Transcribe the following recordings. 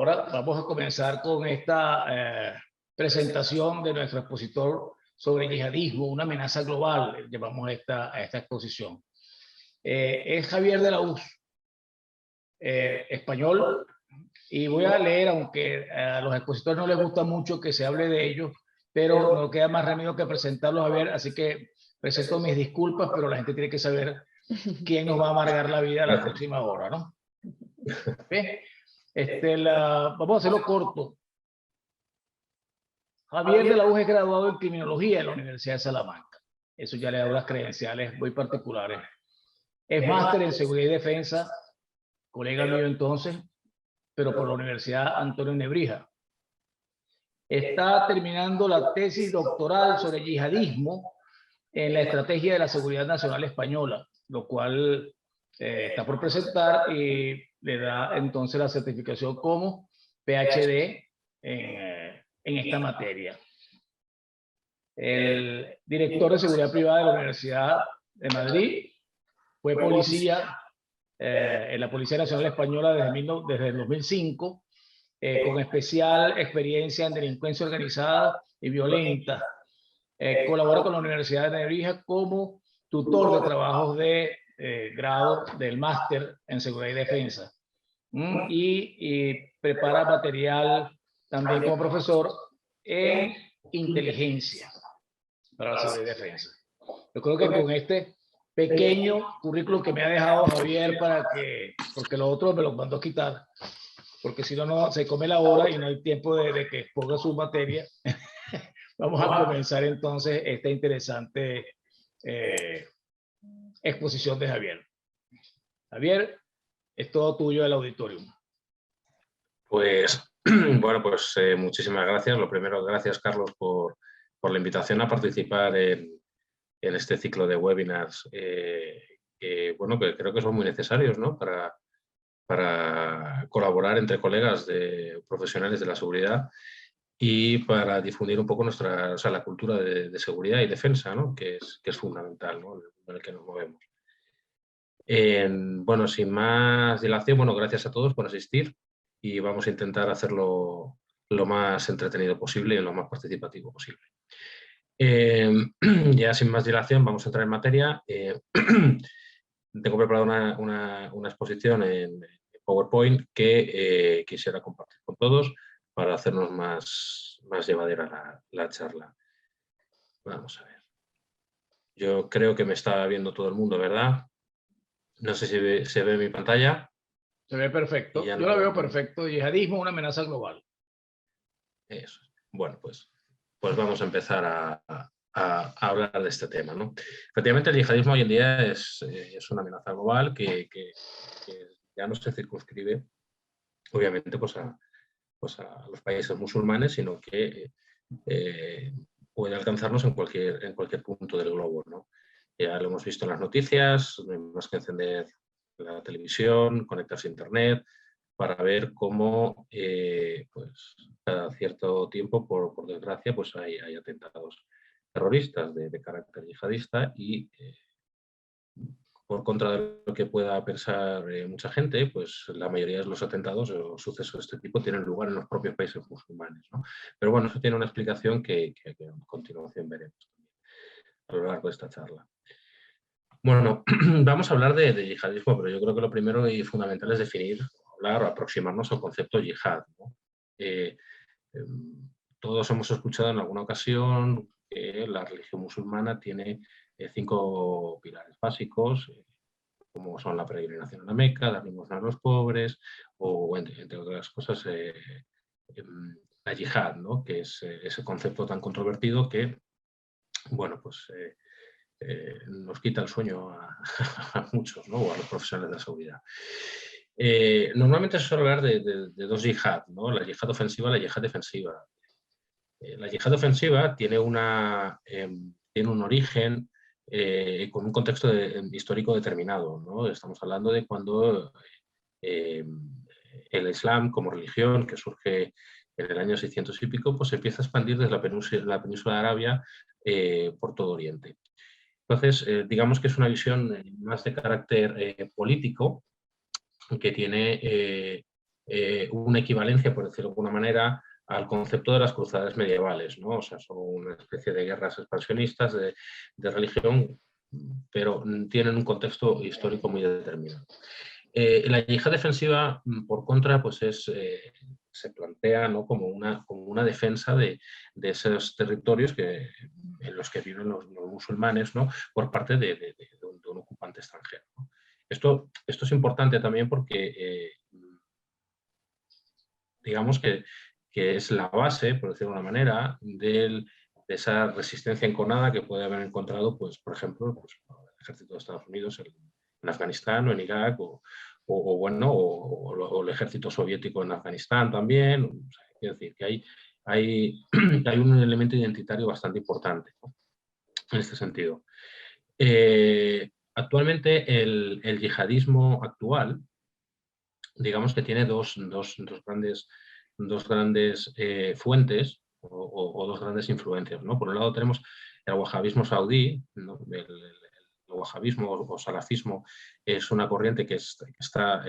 ahora vamos a comenzar con esta presentación de nuestro expositor sobre yihadismo, una amenaza global, llamamos a esta exposición. Es Javier de la Uz, español, y voy a leer, aunque a los expositores no les gusta mucho que se hable de ellos, pero no queda más remedio que presentarlos, Javier, así que presento mis disculpas, pero la gente tiene que saber quién nos va a amargar la vida la próxima hora, ¿no? Bien, vamos a hacerlo corto. Javier de la U es graduado en criminología en la Universidad de Salamanca. Eso ya le da unas credenciales muy particulares. Es máster en seguridad y defensa, colega mío entonces, pero por la Universidad Antonio Nebrija. Está terminando la tesis doctoral sobre yihadismo en la estrategia de la seguridad nacional española, lo cual está por presentar y le da entonces la certificación como PhD en esta materia. El director de seguridad privada de la Universidad de Madrid fue policía en la Policía Nacional Española desde el 2005, con especial experiencia en delincuencia organizada y violenta. Colabora con la Universidad de Nebrija como tutor de trabajos de grado del máster en seguridad y defensa. Y prepara material también como profesor en inteligencia para la seguridad y defensa. Yo creo que con este pequeño currículum que me ha dejado Javier, porque lo otro me lo mandó a quitar, porque si no, se come la hora y no hay tiempo de que exponga su materia. Vamos a comenzar entonces esta interesante exposición de Javier. Javier, es todo tuyo el auditorio. Pues, bueno, pues muchísimas gracias. Lo primero, gracias, Carlos, por la invitación a participar en este ciclo de webinars, bueno, que creo que son muy necesarios, ¿no? Para colaborar entre colegas profesionales de la seguridad y para difundir un poco la cultura de seguridad y defensa, ¿no? que es fundamental, ¿no? En el que nos movemos. Bueno, sin más dilación, bueno, gracias a todos por asistir y vamos a intentar hacerlo lo más entretenido posible y lo más participativo posible. Ya sin más dilación vamos a entrar en materia. Tengo preparada una exposición en PowerPoint que quisiera compartir con todos para hacernos más llevadera la charla. Vamos a ver. Yo creo que me está viendo todo el mundo, ¿verdad? No sé si se ve mi pantalla. Se ve perfecto. Yo la veo perfecto. Yihadismo, una amenaza global. Eso. Bueno, pues vamos a empezar a hablar de este tema, ¿no? Efectivamente, el yihadismo hoy en día es una amenaza global que ya no se circunscribe, obviamente, pues a los países musulmanes, sino que puede alcanzarnos en cualquier punto del globo, ¿no? Ya lo hemos visto en las noticias, no hay más que encender la televisión, conectarse a internet, para ver cómo pues, cada cierto tiempo, por desgracia, pues hay atentados terroristas de carácter yihadista y por contra de lo que pueda pensar mucha gente, pues la mayoría de los atentados o sucesos de este tipo tienen lugar en los propios países musulmanes, ¿no? Pero bueno, eso tiene una explicación que a continuación veremos a lo largo de esta charla. Bueno, vamos a hablar de yihadismo, pero yo creo que lo primero y fundamental es definir, hablar o aproximarnos al concepto yihad, ¿no? Todos hemos escuchado en alguna ocasión que la religión musulmana tiene 5 pilares básicos, como son la peregrinación a la Meca, dar limosna a los pobres, o entre otras cosas, la yihad, ¿no? Que es ese concepto tan controvertido que, bueno, pues nos quita el sueño a muchos, ¿no? O a los profesionales de la seguridad. Normalmente se suele hablar de 2 yihad, ¿no? La yihad ofensiva y la yihad defensiva. La yihad ofensiva tiene un origen con un contexto histórico determinado, ¿no? Estamos hablando de cuando el Islam como religión, que surge en el año 600 y pico, pues empieza a expandir desde la península de Arabia por todo Oriente. Entonces, digamos que es una visión más de carácter político, que tiene una equivalencia, por decirlo de alguna manera, al concepto de las cruzadas medievales, ¿no? O sea, son una especie de guerras expansionistas de religión, pero tienen un contexto histórico muy determinado. La yihad defensiva, por contra, pues se plantea, ¿no?, como una defensa de esos territorios en los que viven los musulmanes, ¿no?, por parte de un ocupante extranjero, ¿no? Esto es importante también porque digamos que es la base, por decirlo de una manera, de esa resistencia enconada que puede haber encontrado, pues, por ejemplo, pues, el ejército de Estados Unidos en Afganistán o en Irak, o el ejército soviético en Afganistán también. O sea, quiero decir que hay un elemento identitario bastante importante, ¿no?, en este sentido. Actualmente el yihadismo actual, digamos que tiene dos grandes fuentes o dos grandes influencias, ¿no? Por un lado tenemos el wahabismo saudí, ¿no? El wahabismo o salafismo es una corriente que está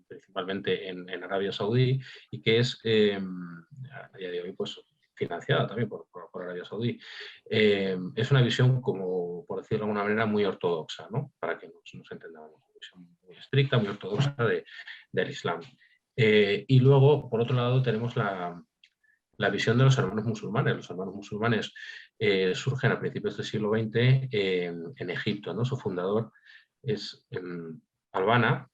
principalmente en Arabia Saudí y que es a día de hoy, pues, financiada también por Arabia Saudí. Es una visión, como por decirlo de alguna manera, muy ortodoxa, ¿no?, para que nos entendamos, una visión muy estricta, muy ortodoxa del Islam. Y luego, por otro lado, tenemos la visión de los hermanos musulmanes. Los hermanos musulmanes surgen a principios del siglo XX en Egipto, ¿no? Su fundador es Albana,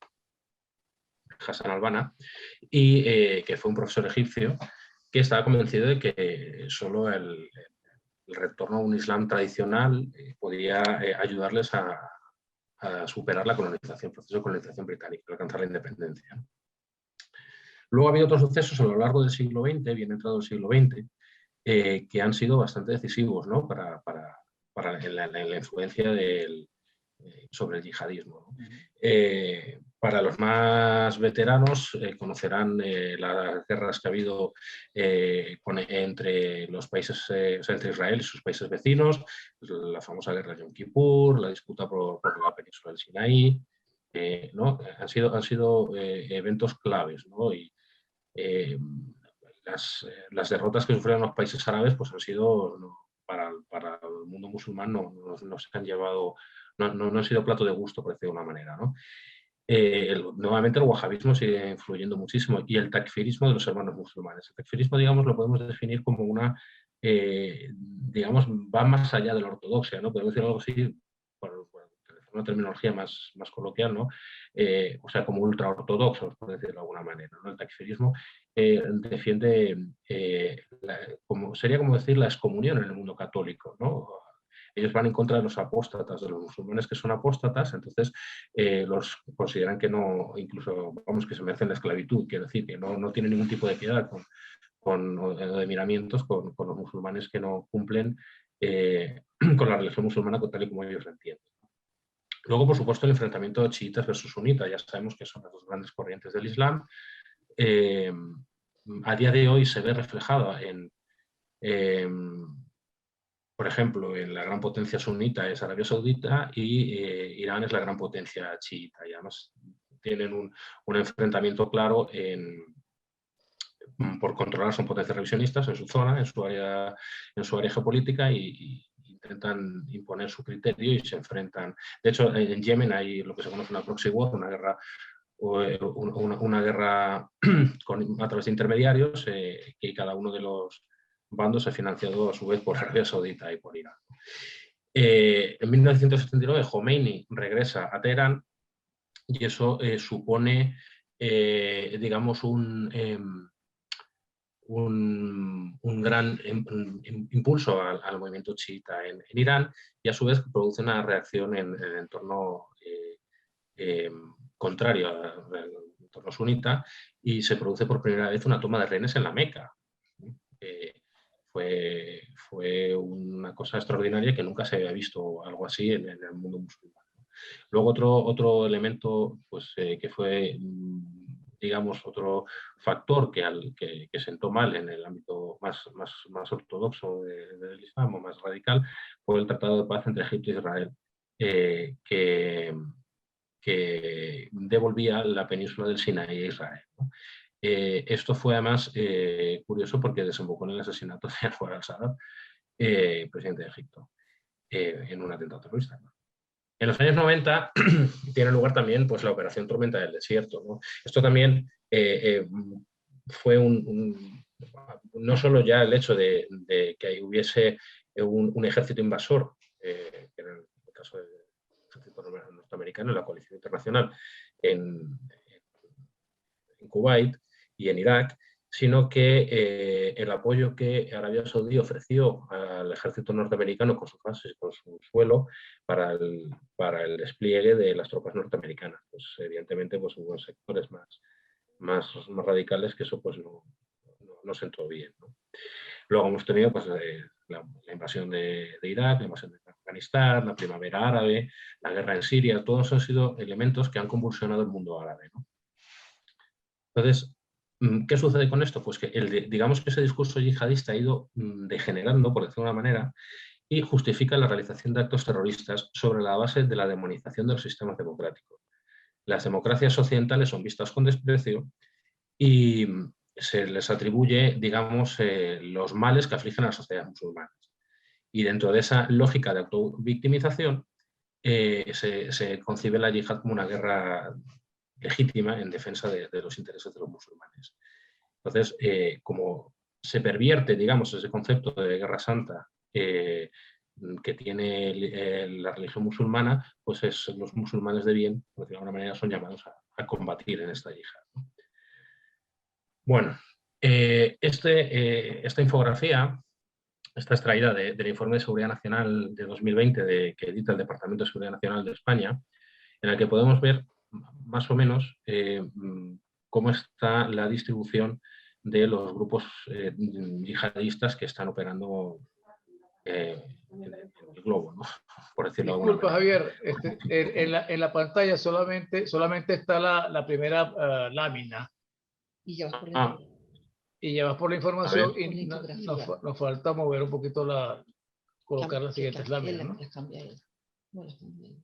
Hassan Albana, y que fue un profesor egipcio que estaba convencido de que solo el retorno a un Islam tradicional podía ayudarles a superar la colonización, el proceso de colonización británica, a alcanzar la independencia. Luego ha habido otros sucesos a lo largo del siglo XX, bien entrado el siglo XX, que han sido bastante decisivos, ¿no?, para la influencia sobre el yihadismo, ¿no? Para los más veteranos conocerán las guerras que ha habido entre los países, o sea, entre Israel y sus países vecinos, la famosa guerra de Yom Kippur, la disputa por la península del Sinaí, ¿no? Han sido eventos claves, ¿no? Y las derrotas que sufrieron los países árabes, pues han sido, ¿no?, para el mundo musulmán no se han llevado, no han sido plato de gusto, por decirlo de una manera, ¿no? Nuevamente el wahabismo sigue influyendo muchísimo, y el takfirismo de los hermanos musulmanes. El takfirismo, digamos, lo podemos definir como digamos, va más allá de la ortodoxia, ¿no? Podemos decir algo así, por una terminología más coloquial, ¿no? O sea, como ultraortodoxos, por decirlo de alguna manera, ¿no? El takfirismo defiende, sería como decir la excomunión en el mundo católico, ¿no? Ellos van en contra de los apóstatas, de los musulmanes que son apóstatas, entonces los consideran que no, incluso, vamos, que se merecen la esclavitud, quiero decir, que no tienen ningún tipo de piedad o de miramientos con los musulmanes que no cumplen con la religión musulmana tal y como ellos la entienden. Luego, por supuesto, el enfrentamiento de chiitas versus sunitas, ya sabemos que son las dos grandes corrientes del Islam. A día de hoy se ve reflejado por ejemplo, en la gran potencia sunita es Arabia Saudita y Irán es la gran potencia chiita. Y además tienen un enfrentamiento claro por controlar, son potencias revisionistas en su zona, en su área geopolítica, y intentan imponer su criterio y se enfrentan. De hecho, en Yemen hay lo que se conoce una proxy war, una guerra a través de intermediarios, que cada uno de los bandos ha financiado a su vez por Arabia Saudita y por Irán. En 1979 Khomeini regresa a Teherán y eso supone, digamos, un gran impulso al movimiento chiita en Irán, y a su vez produce una reacción en el entorno contrario al entorno sunita, y se produce por primera vez una toma de rehenes en la Meca. Fue una cosa extraordinaria, que nunca se había visto algo así en el mundo musulmán. Luego otro elemento, pues, que fue, digamos, otro factor que sentó mal en el ámbito más ortodoxo del Islam, o más radical, fue el Tratado de Paz entre Egipto y Israel, que devolvía la península del Sinaí a Israel, ¿no? Esto fue además curioso porque desembocó en el asesinato de Anwar al-Sadat, presidente de Egipto, en un atentado terrorista. En los años 90 tiene lugar también pues, la Operación Tormenta del Desierto, ¿no? Esto también fue no solo ya el hecho de que hubiese un ejército invasor, que era el caso del ejército norteamericano, la coalición internacional en Kuwait y en Irak, sino que el apoyo que Arabia Saudí ofreció al ejército norteamericano con sus bases, con su suelo, para el despliegue de las tropas norteamericanas. Pues, evidentemente pues, hubo sectores más radicales que eso pues, no sentó bien, ¿no? Luego hemos tenido pues, la invasión de Irak, la invasión de Afganistán, la primavera árabe, la guerra en Siria. Todos han sido elementos que han convulsionado el mundo árabe, ¿no? Entonces, ¿qué sucede con esto? Pues que digamos que ese discurso yihadista ha ido degenerando, por decirlo de una manera, y justifica la realización de actos terroristas sobre la base de la demonización de los sistemas democráticos. Las democracias occidentales son vistas con desprecio y se les atribuye, digamos, los males que afligen a las sociedades musulmanas. Y dentro de esa lógica de autovictimización se concibe la yihad como una guerra legítima en defensa de los intereses de los musulmanes. Entonces, como se pervierte, digamos, ese concepto de guerra santa que tiene la religión musulmana, pues los musulmanes de bien, por decirlo de alguna manera, son llamados a combatir en esta yihad, ¿no? Bueno, esta infografía está extraída del Informe de Seguridad Nacional de 2020 que edita el Departamento de Seguridad Nacional de España, en el que podemos ver más o menos cómo está la distribución de los grupos yihadistas que están operando en el globo, ¿no? Por decirlo de alguna Disculpa, manera. Javier, en la pantalla solamente está la primera lámina. Y ya vas por Ah, Y ya vas por la a información ver. y nos falta mover un poquito colocar las siguientes láminas, ¿no? Las cambia él. No las cambia él.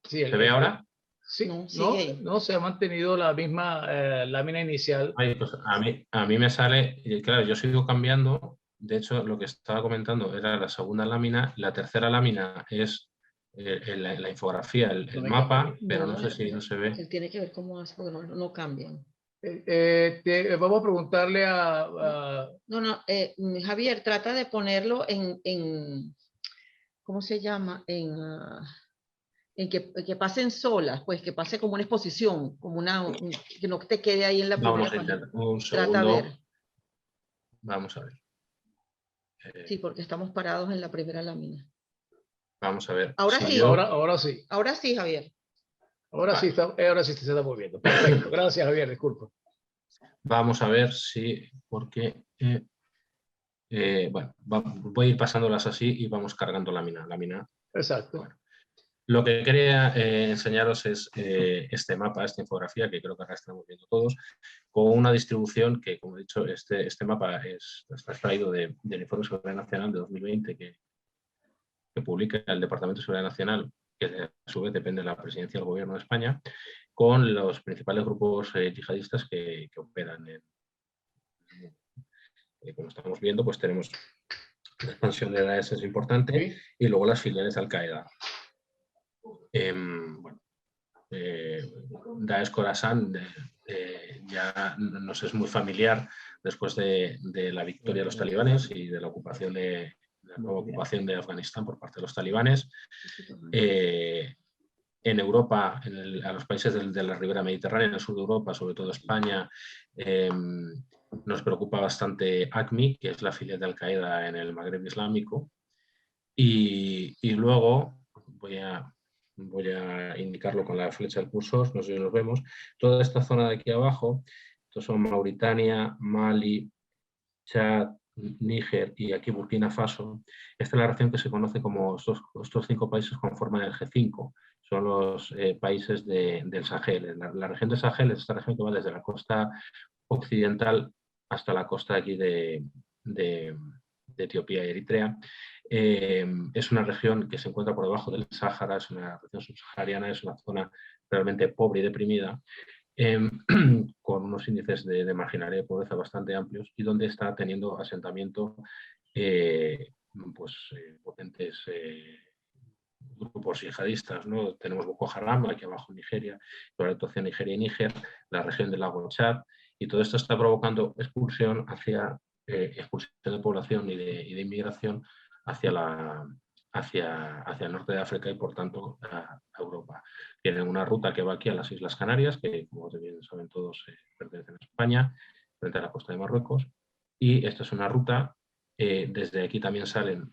Sí, ¿Se ve ahora? Sí, No, sigue ahí. no, se ha mantenido la misma lámina inicial. Ay, pues a mí me sale, claro, yo sigo cambiando. De hecho, lo que estaba comentando era la segunda lámina. La tercera lámina es la infografía, el mapa, pero no sé si no se ve. Él tiene que ver cómo hace, porque no cambian. Vamos a preguntarle a No, Javier, trata de ponerlo ¿cómo se llama? En que pasen solas, pues que pase como una exposición, como que no te quede ahí en la Vamos primera a intentar página. un Trata segundo. a ver. Vamos a ver. Sí, porque estamos parados en la primera lámina. Vamos a ver. Ahora si sí. yo- ahora sí. Ahora sí, Javier. Ahora sí se está moviendo. Perfecto. Gracias, Javier. Disculpa. Vamos a ver si, porque, bueno, voy a ir pasándolas así y vamos cargando lámina. Exacto. Bueno, lo que quería enseñaros es este mapa, esta infografía, que creo que ahora estamos viendo todos, con una distribución que, como he dicho, este mapa está extraído del Informe de Seguridad Nacional de 2020 que publica el Departamento de Seguridad Nacional, que a su vez depende de la Presidencia del Gobierno de España, con los principales grupos yihadistas que operan en el mundo. Como estamos viendo, pues tenemos la expansión de Daesh es importante, Sí. y luego las filiales de Al-Qaeda. Bueno, Daesh Khorasan ya nos es muy familiar después de la victoria de los talibanes y de la nueva ocupación de Afganistán por parte de los talibanes. En Europa, a los países de la ribera mediterránea, en el sur de Europa, sobre todo España, nos preocupa bastante ACMI, que es la filial de Al-Qaeda en el Magreb Islámico. Y luego voy a indicarlo con la flecha del cursor, no sé si nos vemos. Toda esta zona de aquí abajo, estos son Mauritania, Mali, Chad, Níger y aquí Burkina Faso. Esta es la región que se conoce como estos 5 países conforman el G5. Son los países del Sahel. La región del Sahel es esta región que va desde la costa occidental hasta la costa aquí de Etiopía y Eritrea. Es una región que se encuentra por debajo del Sáhara, es una región subsahariana, es una zona realmente pobre y deprimida. con unos índices de marginalidad y pobreza bastante amplios y donde está teniendo asentamiento potentes grupos yihadistas, ¿no? Tenemos Boko Haram aquí abajo en Nigeria, la actuación Nigeria y Níger, la región del lago Chad, y todo esto está provocando expulsión de población y de inmigración hacia el norte de África y por tanto a Europa. Tienen una ruta que va aquí a las Islas Canarias, que como bien saben todos pertenecen a España, frente a la costa de Marruecos, y esta es una ruta. Desde aquí también salen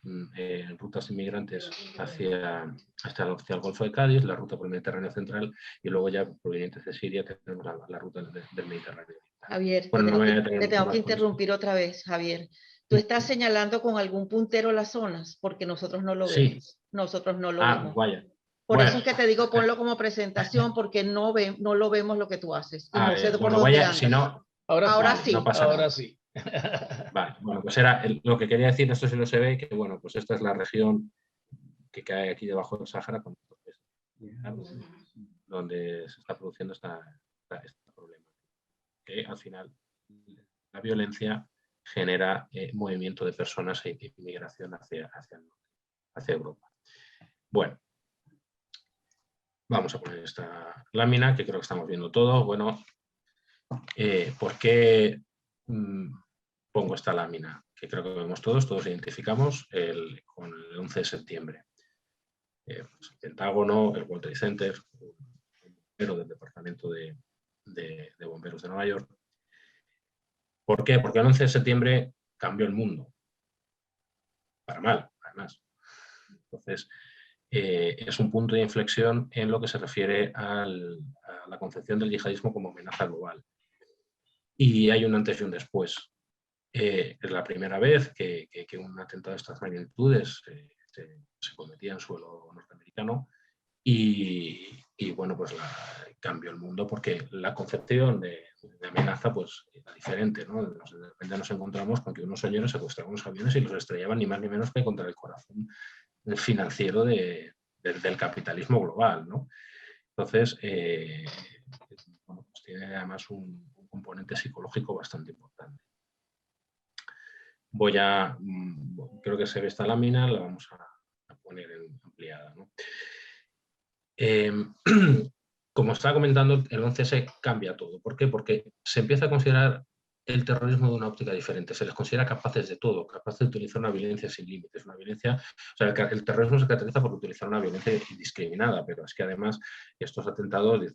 rutas inmigrantes hacia el Golfo de Cádiz, la ruta por el Mediterráneo central, y luego ya provenientes de Siria tenemos la ruta del Mediterráneo. Javier, Bueno, te tengo que interrumpir otra vez, Javier. ¿Tú estás señalando con algún puntero las zonas? Porque nosotros no lo vemos. Nosotros no lo vemos. Vaya. Por eso es que te digo, ponlo como presentación, porque no lo vemos lo que tú haces. Y no sé por dónde andas. Si no, ahora sí. No pasa ahora nada. Sí. Vale, bueno, pues era lo que quería decir, esto sí no se ve, que bueno, pues esta es la región que cae aquí debajo del Sáhara, donde se está produciendo este problema. Que al final la violencia genera movimiento de personas e inmigración hacia Europa. Bueno, vamos a poner esta lámina, que creo que estamos viendo todo. Bueno, ¿por qué pongo esta lámina? Que creo que vemos todos identificamos con el 11 de septiembre. El Pentágono, el World Trade Center, un bombero del Departamento de Bomberos de Nueva York. ¿Por qué? Porque el 11 de septiembre cambió el mundo. Para mal, además. Entonces, es un punto de inflexión en lo que se refiere a la concepción del yihadismo como amenaza global. Y hay un antes y un después. Es la primera vez que un atentado de estas magnitudes se cometía en suelo norteamericano y bueno, pues cambió el mundo porque la concepción de amenaza pues era diferente, ¿no? De repente nos encontramos con que unos señores secuestraban unos aviones y los estrellaban ni más ni menos que contra el corazón financiero del capitalismo global, ¿no? Entonces, bueno, pues tiene además un componente psicológico bastante importante. Creo que se ve esta lámina, la vamos a poner ampliada, ¿no? Como estaba comentando, el 11S cambia todo. ¿Por qué? Porque se empieza a considerar el terrorismo de una óptica diferente. Se les considera capaces de todo, capaces de utilizar una violencia sin límites. Una violencia, o sea, el terrorismo se caracteriza por utilizar una violencia indiscriminada, pero es que además estos atentados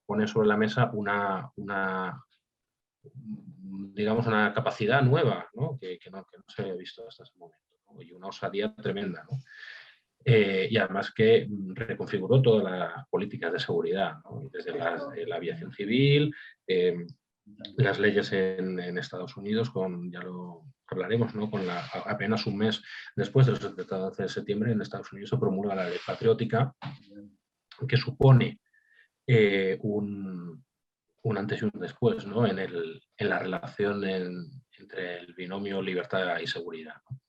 ponen sobre la mesa digamos, una capacidad nueva, ¿no? Que no se había visto hasta ese momento, ¿no? Y una osadía tremenda, ¿no? Y además que reconfiguró todas las políticas de seguridad, ¿no? Desde la aviación civil, las leyes en Estados Unidos, ya lo hablaremos, ¿no? Apenas un mes después de los atentados de septiembre, en Estados Unidos se promulga la ley patriótica, que supone un antes y un después, ¿no? en la relación entre el binomio libertad y seguridad, ¿no?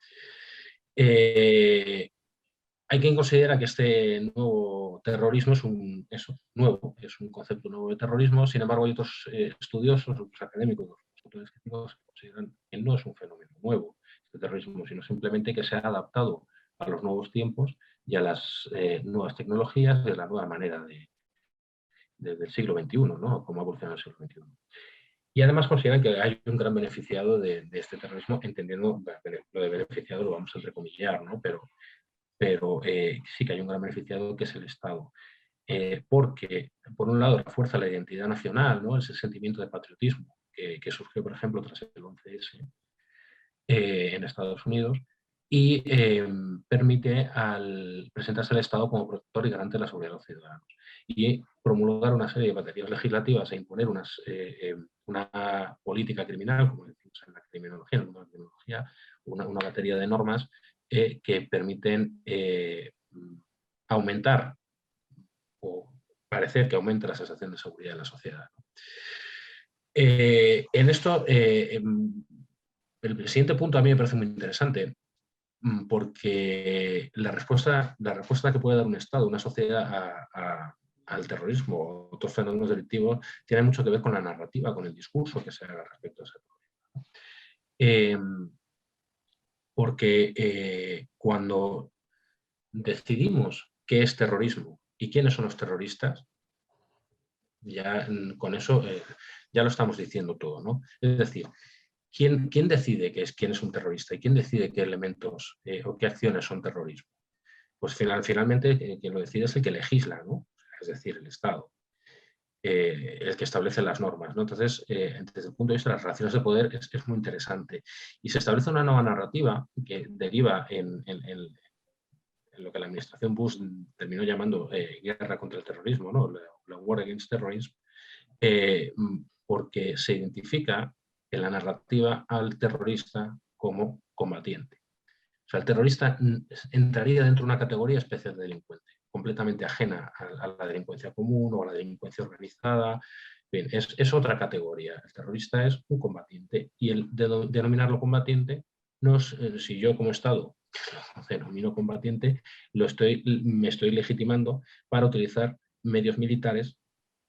Hay quien considera que este nuevo terrorismo es un concepto nuevo de terrorismo. Sin embargo, hay otros estudiosos, otros académicos, otros críticos que consideran que no es un fenómeno nuevo este terrorismo, sino simplemente que se ha adaptado a los nuevos tiempos y a las nuevas tecnologías de la nueva manera del siglo XXI, ¿no? Cómo ha evolucionado el siglo XXI. Y además consideran que hay un gran beneficiado de este terrorismo, entendiendo lo de beneficiado lo vamos a entrecomillar, ¿no? Pero sí que hay un gran beneficiado que es el Estado. Porque, por un lado, refuerza la identidad nacional, ¿no? Ese sentimiento de patriotismo que surgió, por ejemplo, tras el 11S en Estados Unidos, y permite presentarse al Estado como protector y garante de la seguridad de los ciudadanos. Y promulgar una serie de baterías legislativas e imponer una política criminal, como decimos en la criminología, una batería de normas que permiten aumentar o parecer que aumenta la sensación de seguridad en la sociedad, ¿no? En esto, el siguiente punto a mí me parece muy interesante, porque la respuesta que puede dar un Estado, una sociedad al terrorismo o otros fenómenos delictivos tiene mucho que ver con la narrativa, con el discurso que se haga respecto a ese problema. Porque cuando decidimos qué es terrorismo y quiénes son los terroristas, ya con eso ya lo estamos diciendo todo, ¿no? Es decir, ¿quién decide quién es un terrorista y quién decide qué elementos o qué acciones son terrorismo? Pues finalmente quien lo decide es el que legisla, ¿no? Es decir, el Estado, el que establece las normas, ¿no? Entonces, desde el punto de vista de las relaciones de poder es muy interesante. Y se establece una nueva narrativa que deriva en lo que la administración Bush terminó llamando guerra contra el terrorismo, ¿no? La War Against Terrorism, porque se identifica en la narrativa al terrorista como combatiente. O sea, el terrorista entraría dentro de una categoría especial de delincuente, completamente ajena a la delincuencia común o a la delincuencia organizada. Bien, es otra categoría. El terrorista es un combatiente y el denominarlo combatiente, no es, si yo como Estado lo denomino combatiente, me estoy legitimando para utilizar medios militares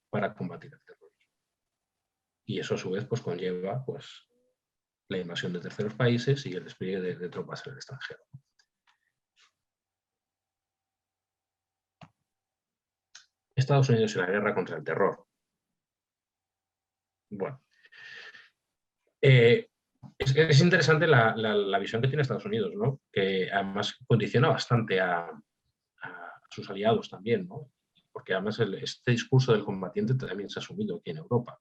para combatir el terrorismo. Y eso a su vez pues, conlleva pues, la invasión de terceros países y el despliegue de tropas en el extranjero. Estados Unidos y la guerra contra el terror. Bueno, es interesante la visión que tiene Estados Unidos, ¿no? Que además condiciona bastante a sus aliados también, ¿no? Porque además este discurso del combatiente también se ha asumido aquí en Europa.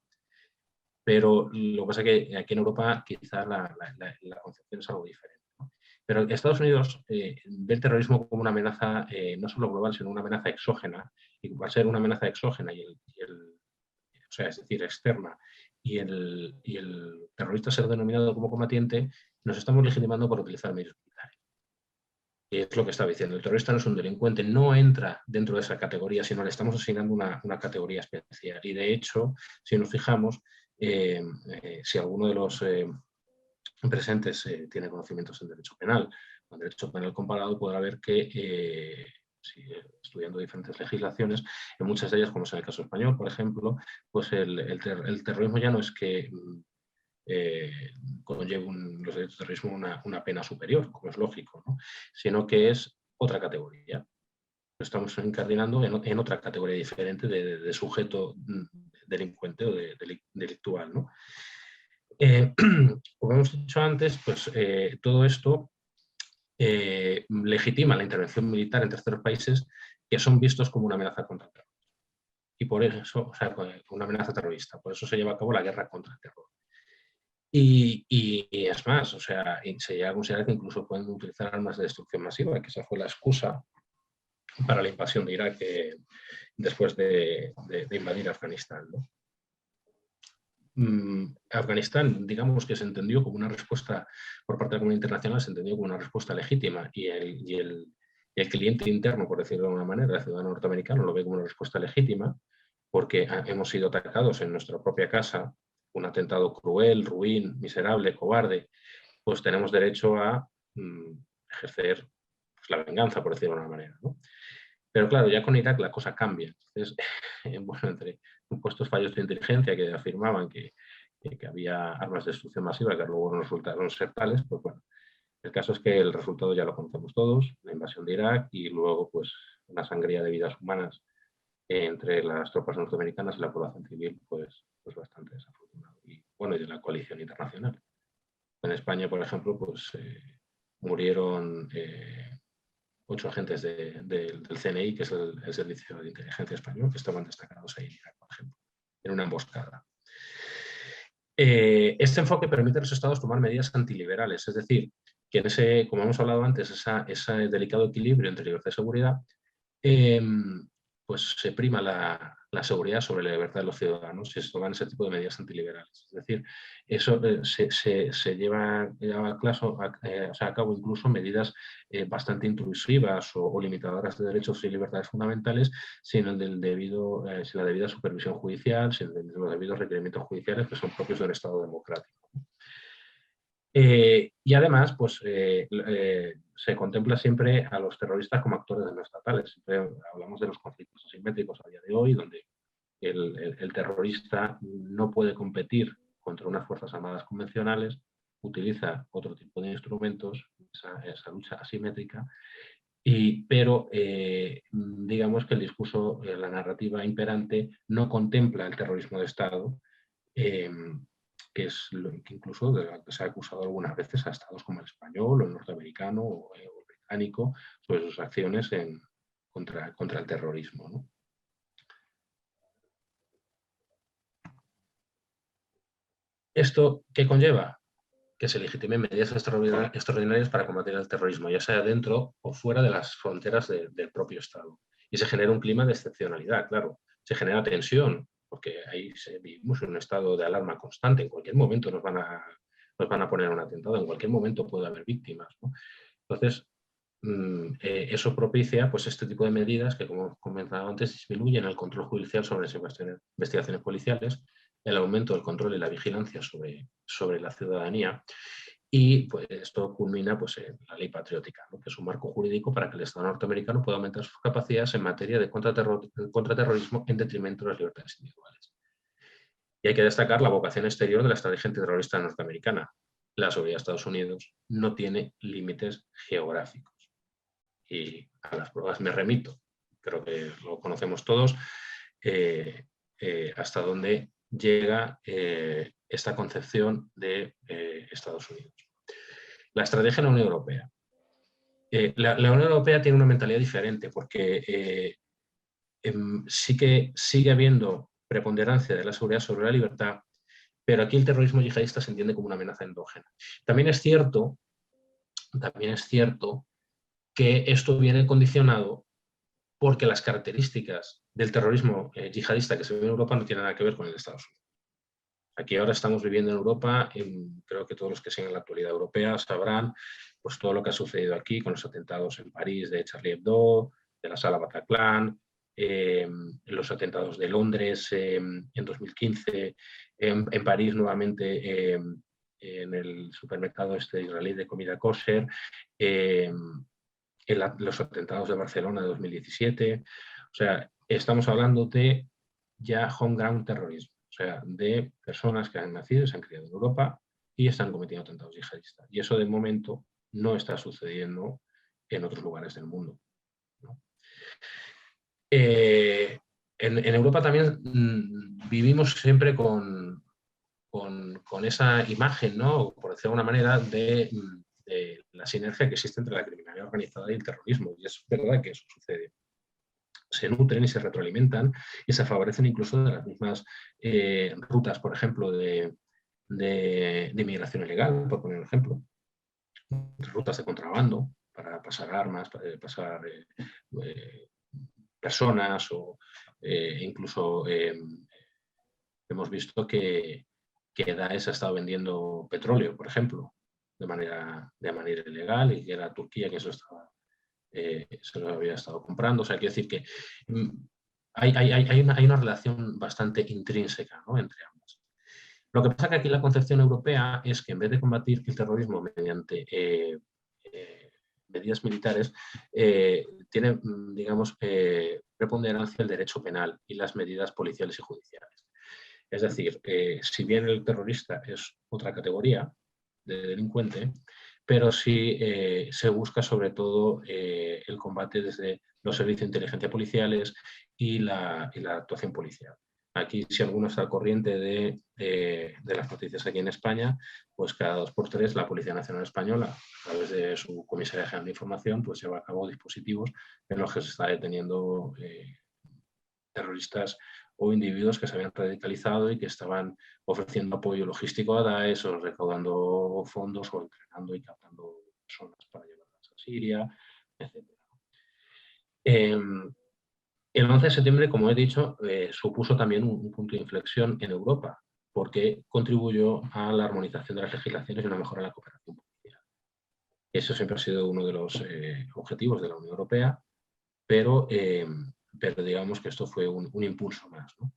Pero lo que pasa es que aquí en Europa quizás la concepción es algo diferente, ¿no? Pero Estados Unidos ve el terrorismo como una amenaza no solo global, sino una amenaza exógena. Y va a ser una amenaza exógena o sea, es decir, externa, y el terrorista ser denominado como combatiente, nos estamos legitimando por utilizar medios militares. Y es lo que estaba diciendo. El terrorista no es un delincuente, no entra dentro de esa categoría, sino le estamos asignando una categoría especial. Y de hecho, si nos fijamos, si alguno de los presentes tiene conocimientos en derecho penal o en derecho penal comparado, podrá ver que estudiando diferentes legislaciones, en muchas de ellas, como es en el caso español, por ejemplo, pues el terrorismo ya no es que conlleve los delitos de terrorismo una pena superior, como es lógico, ¿no? Sino que es otra categoría. Lo estamos incardinando en otra categoría diferente de sujeto delincuente o delictual, ¿no? Como hemos dicho antes, pues todo esto legitima la intervención militar en terceros países que son vistos como una amenaza contra el terror. Y por eso, o sea, una amenaza terrorista. Por eso se lleva a cabo la guerra contra el terror. Y es más, o sea, se llega a considerar que incluso pueden utilizar armas de destrucción masiva, que esa fue la excusa para la invasión de Irak después de invadir Afganistán, ¿no? Afganistán, digamos que se entendió como una respuesta por parte de la comunidad internacional, se entendió como una respuesta legítima y el cliente interno, por decirlo de alguna manera, el ciudadano norteamericano, lo ve como una respuesta legítima porque hemos sido atacados en nuestra propia casa, un atentado cruel, ruin, miserable, cobarde, pues tenemos derecho a ejercer pues, la venganza, por decirlo de alguna manera, ¿no? Pero claro, ya con Irak la cosa cambia. Entonces, bueno, entre supuestos fallos de inteligencia que afirmaban que había armas de destrucción masiva que luego no resultaron ser tales, pues bueno, el caso es que el resultado ya lo conocemos todos, la invasión de Irak y luego pues una sangría de vidas humanas entre las tropas norteamericanas y la población civil, pues bastante desafortunado. Y bueno, y de la coalición internacional. En España, por ejemplo, pues murieron 8 agentes del CNI, que es el Servicio de Inteligencia Español, que estaban destacados ahí en Irak, por ejemplo, en una emboscada. Este enfoque permite a los estados tomar medidas antiliberales, es decir, que como hemos hablado antes, ese delicado equilibrio entre libertad y seguridad, pues se prima la seguridad sobre la libertad de los ciudadanos y se toman ese tipo de medidas antiliberales. Es decir, eso se lleva a cabo incluso medidas bastante intrusivas o limitadoras de derechos y libertades fundamentales sin la debida supervisión judicial, sin los debidos requerimientos judiciales que son propios del Estado democrático. Y además, pues se contempla siempre a los terroristas como actores no estatales. Siempre hablamos de los conflictos asimétricos a día de hoy, donde el terrorista no puede competir contra unas fuerzas armadas convencionales, utiliza otro tipo de instrumentos, esa lucha asimétrica, pero digamos que el discurso, la narrativa imperante no contempla el terrorismo de Estado, que es lo que incluso de lo que se ha acusado algunas veces a estados como el español o el norteamericano o el británico sobre sus acciones contra el terrorismo, ¿no? ¿Esto qué conlleva? Que se legitimen medidas extraordinarias para combatir el terrorismo, ya sea dentro o fuera de las fronteras del propio Estado. Y se genera un clima de excepcionalidad, claro. Se genera tensión, porque ahí vivimos en un estado de alarma constante. En cualquier momento nos van a poner un atentado, en cualquier momento puede haber víctimas, ¿no? Entonces, eso propicia pues, este tipo de medidas que, como comentaba antes, disminuyen el control judicial sobre las investigaciones policiales, el aumento del control y la vigilancia sobre la ciudadanía, y pues, esto culmina pues, en la ley patriótica, ¿no? Que es un marco jurídico para que el Estado norteamericano pueda aumentar sus capacidades en materia de contraterrorismo en detrimento de las libertades individuales. Y hay que destacar la vocación exterior de la estrategia antiterrorista norteamericana. La seguridad de Estados Unidos no tiene límites geográficos. Y a las pruebas me remito, creo que lo conocemos todos, hasta dónde llega esta concepción de Estados Unidos. La estrategia de la Unión Europea. La Unión Europea tiene una mentalidad diferente porque sí que sigue habiendo preponderancia de la seguridad sobre la libertad, pero aquí el terrorismo yihadista se entiende como una amenaza endógena. También es cierto que esto viene condicionado porque las características del terrorismo yihadista que se ve en Europa no tienen nada que ver con el de Estados Unidos. Aquí ahora estamos viviendo en Europa, creo que todos los que siguen la actualidad europea sabrán pues, todo lo que ha sucedido aquí con los atentados en París de Charlie Hebdo, de la Sala Bataclan, los atentados de Londres en 2015, en París nuevamente en el supermercado israelí de comida kosher, los atentados de Barcelona de 2017. O sea, estamos hablando de ya home ground terrorismo, o sea, de personas que han nacido y se han criado en Europa y están cometiendo atentados yihadistas. Y eso de momento no está sucediendo en otros lugares del mundo, ¿no? En Europa también vivimos siempre con esa imagen, ¿no? Por decirlo de alguna manera, de la sinergia que existe entre la criminalidad organizada y el terrorismo. Y es verdad que eso sucede. Se nutren y se retroalimentan y se favorecen incluso de las mismas rutas, por ejemplo, de migración ilegal, por poner un ejemplo. Rutas de contrabando para pasar armas, para pasar personas o incluso hemos visto que Daesh ha estado vendiendo petróleo, por ejemplo, de manera ilegal, y que era Turquía que se lo había estado comprando. O sea, quiero decir que hay una relación bastante intrínseca, ¿no?, entre ambas. Lo que pasa que aquí la concepción europea es que en vez de combatir el terrorismo mediante medidas militares, tiene, digamos, preponderancia el derecho penal y las medidas policiales y judiciales. Es decir, si bien el terrorista es otra categoría de delincuente, pero sí se busca sobre todo el combate desde los servicios de inteligencia policiales y la actuación policial. Aquí, si alguno está al corriente de las noticias aquí en España, pues cada 2 por 3 la Policía Nacional Española, a través de su Comisaría General de Información, pues lleva a cabo dispositivos en los que se está deteniendo terroristas o individuos que se habían radicalizado y que estaban ofreciendo apoyo logístico a Daesh o recaudando fondos o entrenando y captando personas para llevarlas a Siria, etc. El 11 de septiembre, como he dicho, supuso también un punto de inflexión en Europa, porque contribuyó a la armonización de las legislaciones y una mejora en la cooperación policial. Eso siempre ha sido uno de los objetivos de la Unión Europea, pero digamos que esto fue un impulso más, ¿no?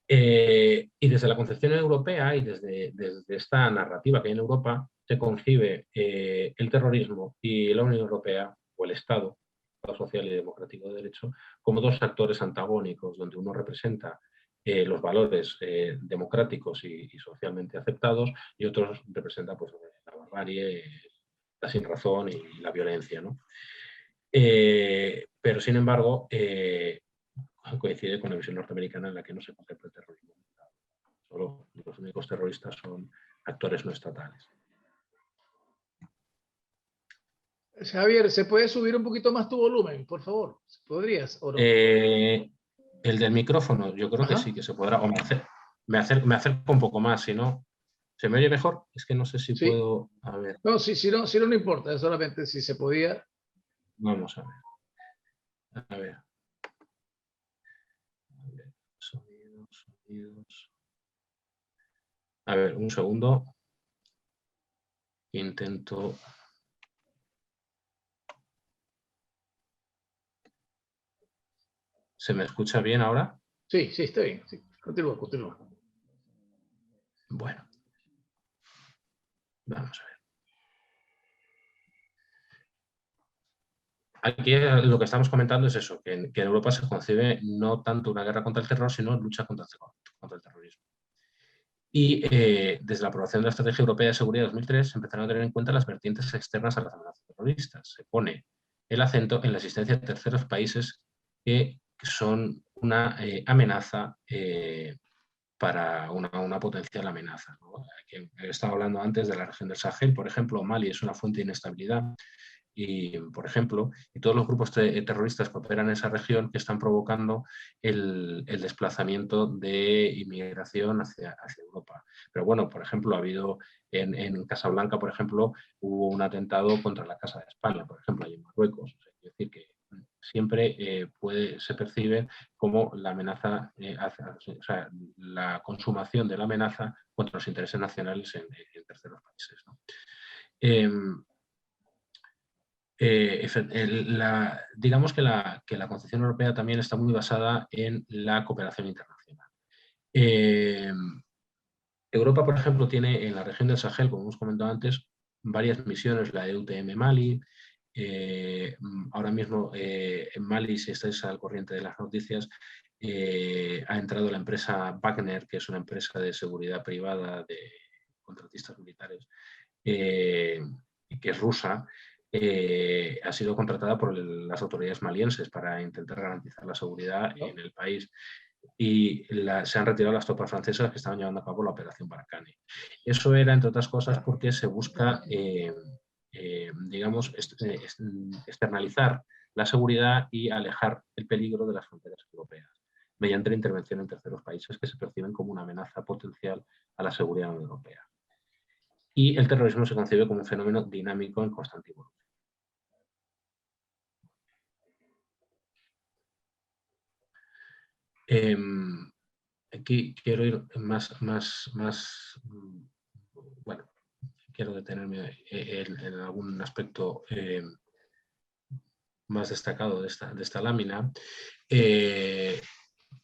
Y desde la concepción europea y desde esta narrativa que hay en Europa, se concibe el terrorismo y la Unión Europea o el Estado Estado social y democrático de derecho como dos actores antagónicos, donde uno representa los valores democráticos y socialmente aceptados y otros representa pues, la barbarie, la sinrazón y la violencia, ¿no? Pero, sin embargo, coincide con la visión norteamericana en la que no se contempla el terrorismo. Solo los únicos terroristas son actores no estatales. Javier, ¿se puede subir un poquito más tu volumen, por favor? ¿Podrías o no? El del micrófono, yo creo que sí que se podrá. O me acerco un poco más, si no. ¿Se me oye mejor? Es que no sé si puedo. A ver. No, si no importa, solamente si se podía. Vamos a ver. A ver. Sonidos. A ver, un segundo. Intento. ¿Se me escucha bien ahora? Sí, está bien. Sí. Continúa. Bueno. Vamos a ver. Aquí lo que estamos comentando es eso, que en Europa se concibe no tanto una guerra contra el terror, sino lucha contra el terrorismo. Y desde la aprobación de la Estrategia Europea de Seguridad de 2003 se empezaron a tener en cuenta las vertientes externas a las amenazas terroristas. Se pone el acento en la existencia de terceros países que son una amenaza para una potencial amenaza, ¿no? Aquí he estado hablando antes de la región del Sahel, por ejemplo, Mali es una fuente de inestabilidad. Y, por ejemplo, y todos los grupos terroristas que operan en esa región que están provocando el desplazamiento de inmigración hacia Europa. Pero bueno, por ejemplo, ha habido en Casablanca, por ejemplo, hubo un atentado contra la Casa de España, por ejemplo, ahí en Marruecos. Es decir, que siempre se percibe como la amenaza, o sea, la consumación de la amenaza contra los intereses nacionales en terceros países, ¿no? Digamos que la concepción europea también está muy basada en la cooperación internacional. Europa, por ejemplo, tiene en la región del Sahel, como hemos comentado antes, varias misiones, la EUTM Mali. Ahora mismo en Mali, si estáis al corriente de las noticias, ha entrado la empresa Wagner, que es una empresa de seguridad privada de contratistas militares, que es rusa. Ha sido contratada por las autoridades malienses para intentar garantizar la seguridad en el país y se han retirado las tropas francesas que estaban llevando a cabo la operación Barkhane. Eso era, entre otras cosas, porque se busca, digamos, externalizar la seguridad y alejar el peligro de las fronteras europeas mediante la intervención en terceros países que se perciben como una amenaza potencial a la seguridad europea. Y el terrorismo se concibe como un fenómeno dinámico en constante evolución. Aquí quiero ir más, bueno, quiero detenerme en algún aspecto más destacado de esta lámina,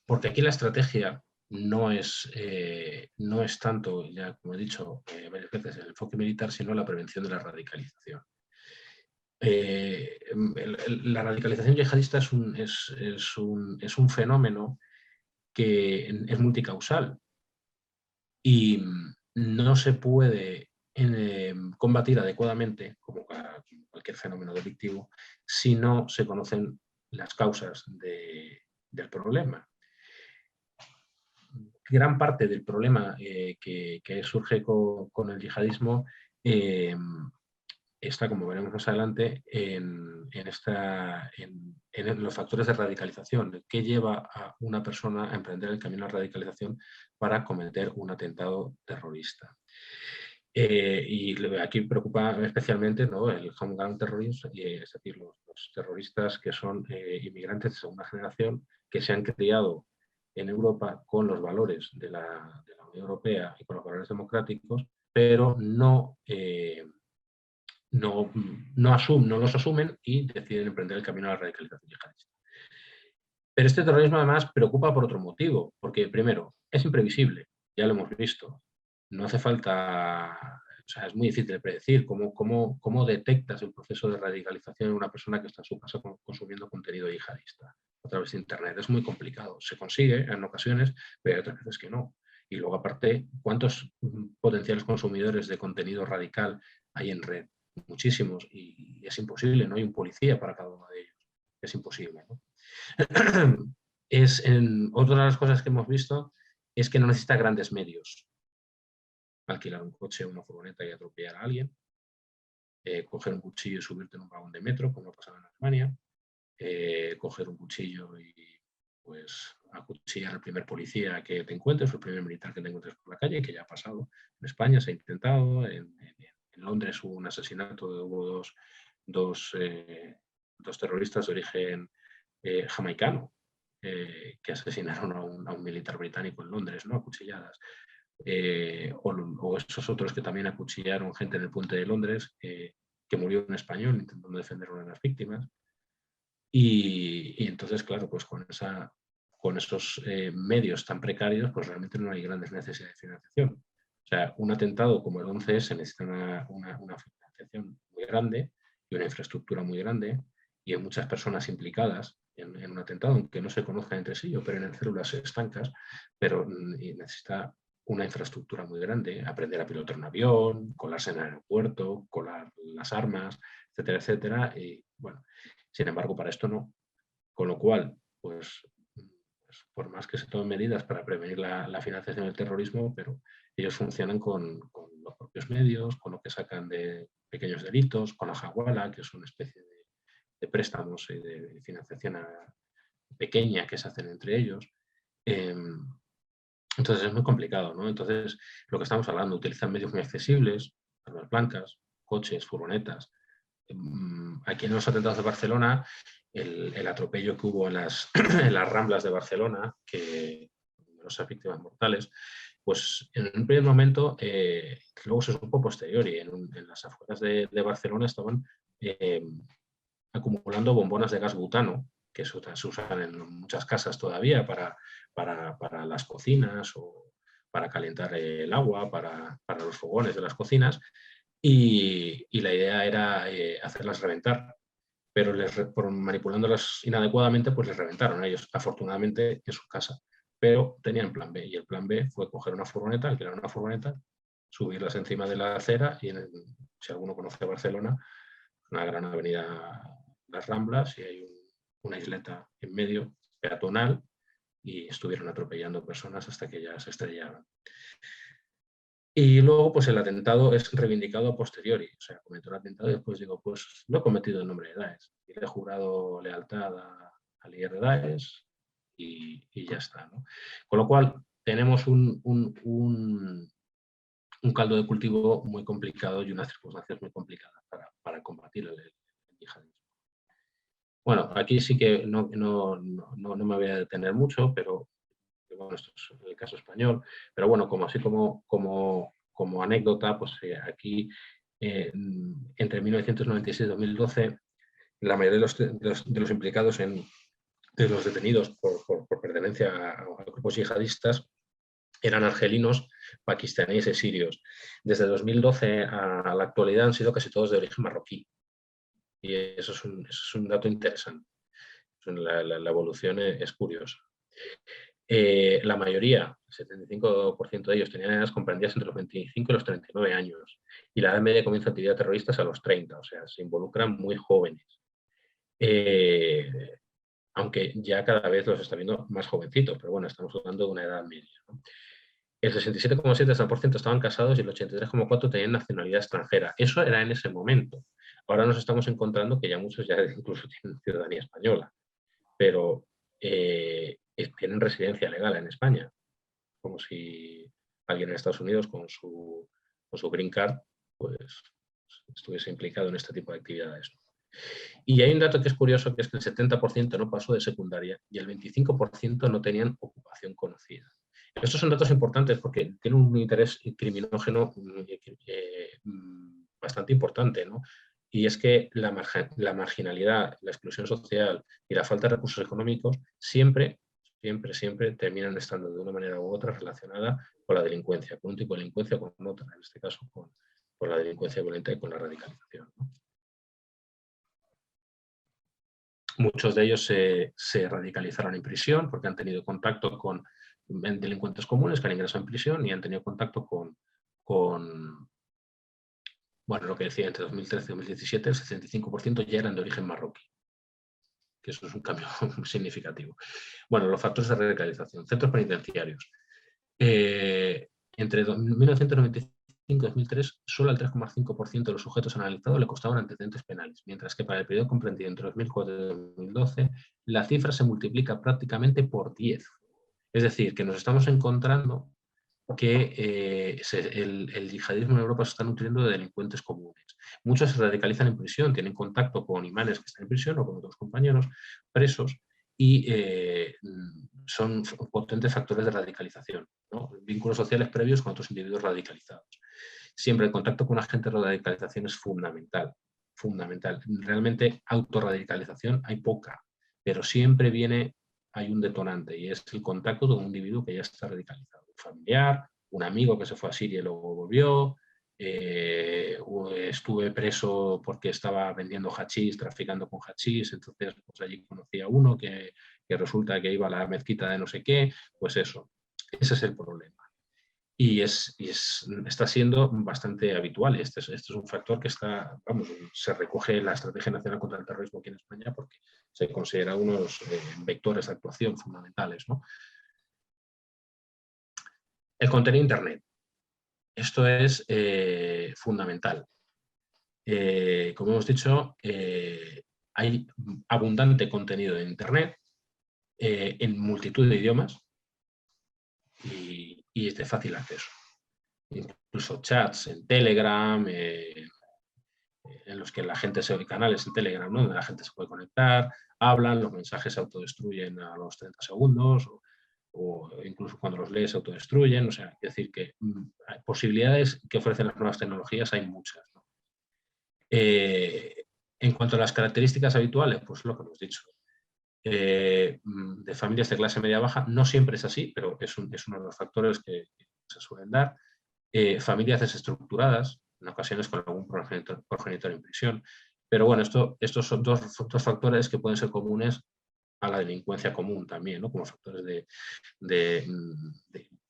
porque aquí la estrategia no es tanto, ya como he dicho varias veces, el enfoque militar, sino la prevención de la radicalización. La radicalización yihadista es un fenómeno que es multicausal y no se puede combatir adecuadamente, como cualquier fenómeno delictivo, si no se conocen las causas del problema. Gran parte del problema que surge con el yihadismo está, como veremos más adelante, en los factores de radicalización, que lleva a una persona a emprender el camino a la radicalización para cometer un atentado terrorista. Y aquí preocupa especialmente, ¿no?, el homegrown terrorism, es decir, los terroristas que son inmigrantes de segunda generación que se han criado en Europa con los valores de la Unión Europea y con los valores democráticos, pero no los asumen y deciden emprender el camino a la radicalización yihadista. Pero este terrorismo además preocupa por otro motivo, porque primero, es imprevisible, ya lo hemos visto. No hace falta o sea, es muy difícil de predecir cómo detectas el proceso de radicalización en una persona que está en su casa consumiendo contenido yihadista a través de Internet. Es muy complicado. Se consigue en ocasiones, pero hay otras veces que no. Y luego, aparte, ¿cuántos potenciales consumidores de contenido radical hay en red? Muchísimos. Y es imposible, no hay un policía para cada uno de ellos. Es imposible, ¿no? Otra de las cosas que hemos visto es que no necesita grandes medios. Alquilar un coche o una furgoneta y atropellar a alguien, coger un cuchillo y subirte en un vagón de metro, como pasaba en Alemania, coger un cuchillo y pues acuchillar al primer policía que te encuentres, o el primer militar que te encuentres por la calle, que ya ha pasado. En España se ha intentado, en Londres hubo un asesinato, hubo dos terroristas de origen jamaicano que asesinaron a un militar británico en Londres, ¿no? A cuchilladas. O esos otros que también acuchillaron gente en el puente de Londres, que murió un español intentando defender a una de las víctimas. Y entonces, claro, pues con esos medios tan precarios, pues realmente no hay grandes necesidades de financiación. O sea, un atentado como el 11S necesita una financiación muy grande y una infraestructura muy grande, y hay muchas personas implicadas en un atentado, aunque no se conozcan entre sí, operen en células estancas, pero necesita una infraestructura muy grande, aprender a pilotar un avión, colarse en el aeropuerto, colar las armas, etcétera, etcétera. Y bueno, sin embargo, para esto no. Con lo cual, pues por más que se tomen medidas para prevenir la financiación del terrorismo, pero ellos funcionan con los propios medios, con lo que sacan de pequeños delitos, con la hawala, que es una especie de préstamos y de financiación pequeña que se hacen entre ellos. Entonces es muy complicado, ¿no? Entonces, lo que estamos hablando, utilizan medios muy accesibles, armas blancas, coches, furgonetas. Aquí en los atentados de Barcelona, el atropello que hubo en las Ramblas de Barcelona, que numerosas víctimas mortales, pues en un primer momento, luego se supo posteriori, en las afueras de Barcelona estaban acumulando bombonas de gas butano, que se usan en muchas casas todavía para las cocinas o para calentar el agua, para los fogones de las cocinas, y la idea era hacerlas reventar, pero por manipulándolas inadecuadamente, pues les reventaron a ellos, afortunadamente en su casa, pero tenían plan B, y el plan B fue coger una furgoneta, alquilar una furgoneta, subirlas encima de la acera, y si alguno conoce Barcelona, una gran avenida, las Ramblas, y hay una isleta en medio, peatonal, y estuvieron atropellando personas hasta que ya se estrellaron. Y luego, pues el atentado es reivindicado a posteriori. O sea, cometo el atentado y después digo, pues lo he cometido en nombre de Daesh. Y le he jurado lealtad al líder de Daesh y ya está, ¿no? Con lo cual, tenemos un caldo de cultivo muy complicado y unas circunstancias muy complicadas para combatir el yihadismo. Bueno, aquí sí que no me voy a detener mucho, pero bueno, esto es el caso español, pero bueno, como anécdota, pues aquí entre 1996 y 2012, la mayoría de los implicados de los detenidos por pertenencia a grupos yihadistas eran argelinos, pakistaníes y sirios. Desde 2012 a la actualidad han sido casi todos de origen marroquí. Y eso es un dato interesante. La evolución es curiosa. La mayoría, el 75% de ellos, tenían edades comprendidas entre los 25 y los 39 años. Y la edad media de comienzo de actividad terrorista es a los 30, o sea, se involucran muy jóvenes. Aunque ya cada vez los está viendo más jovencitos, pero bueno, estamos hablando de una edad media, ¿no? El 67,7% estaban casados y el 83,4% tenían nacionalidad extranjera. Eso era en ese momento. Ahora nos estamos encontrando que ya muchos ya incluso tienen ciudadanía española, pero tienen residencia legal en España, como si alguien en Estados Unidos con su green card pues estuviese implicado en este tipo de actividades. Y hay un dato que es curioso, que es que el 70% no pasó de secundaria y el 25% no tenían ocupación conocida. Estos son datos importantes porque tienen un interés criminógeno bastante importante, ¿no? Y es que la marginalidad, la exclusión social y la falta de recursos económicos siempre terminan estando de una manera u otra relacionada con la delincuencia, con un tipo de delincuencia o con otra, en este caso la delincuencia violenta y con la radicalización, ¿no? Muchos de ellos se radicalizaron en prisión porque han tenido contacto con delincuentes comunes que han ingresado en prisión y han tenido contacto con bueno, lo que decía, entre 2013 y 2017 el 65% ya eran de origen marroquí, que eso es un cambio significativo. Bueno, los factores de radicalización, centros penitenciarios. Entre 1995 y 2003, solo al 3,5% de los sujetos analizados le costaban antecedentes penales, mientras que para el periodo comprendido entre 2004 y 2012, la cifra se multiplica prácticamente por 10. Es decir, que nos estamos encontrando que el yihadismo en Europa se está nutriendo de delincuentes comunes. Muchos se radicalizan en prisión, tienen contacto con imanes que están en prisión o con otros compañeros presos y son potentes factores de radicalización, ¿no? Vínculos sociales previos con otros individuos radicalizados. Siempre el contacto con agentes de radicalización es fundamental, fundamental. Realmente autorradicalización hay poca, pero siempre hay un detonante y es el contacto con un individuo que ya está radicalizado. Un familiar, un amigo que se fue a Siria y luego volvió, estuve preso porque estaba vendiendo hachís, traficando con hachís, entonces pues allí conocí a uno que resulta que iba a la mezquita de no sé qué, pues eso, ese es el problema. Y está siendo bastante habitual. Este es un factor que se recoge en la Estrategia Nacional contra el Terrorismo aquí en España porque se considera uno de los vectores de actuación fundamentales, ¿no? El contenido de Internet. Esto es fundamental. Como hemos dicho, hay abundante contenido en Internet en multitud de idiomas y es de fácil acceso. Incluso chats en Telegram, en los que la gente canales en Telegram, ¿no? Donde la gente se puede conectar, hablan, los mensajes se autodestruyen a los 30 segundos o incluso cuando los lees se autodestruyen. O sea, es decir, que hay posibilidades que ofrecen las nuevas tecnologías hay muchas, ¿no? En cuanto a las características habituales, pues lo que hemos dicho. De familias de clase media-baja, no siempre es así, pero es uno de los factores que se suelen dar. Familias desestructuradas, en ocasiones con algún progenitor en prisión. Pero bueno, estos son dos factores que pueden ser comunes a la delincuencia común también, ¿no? Como factores de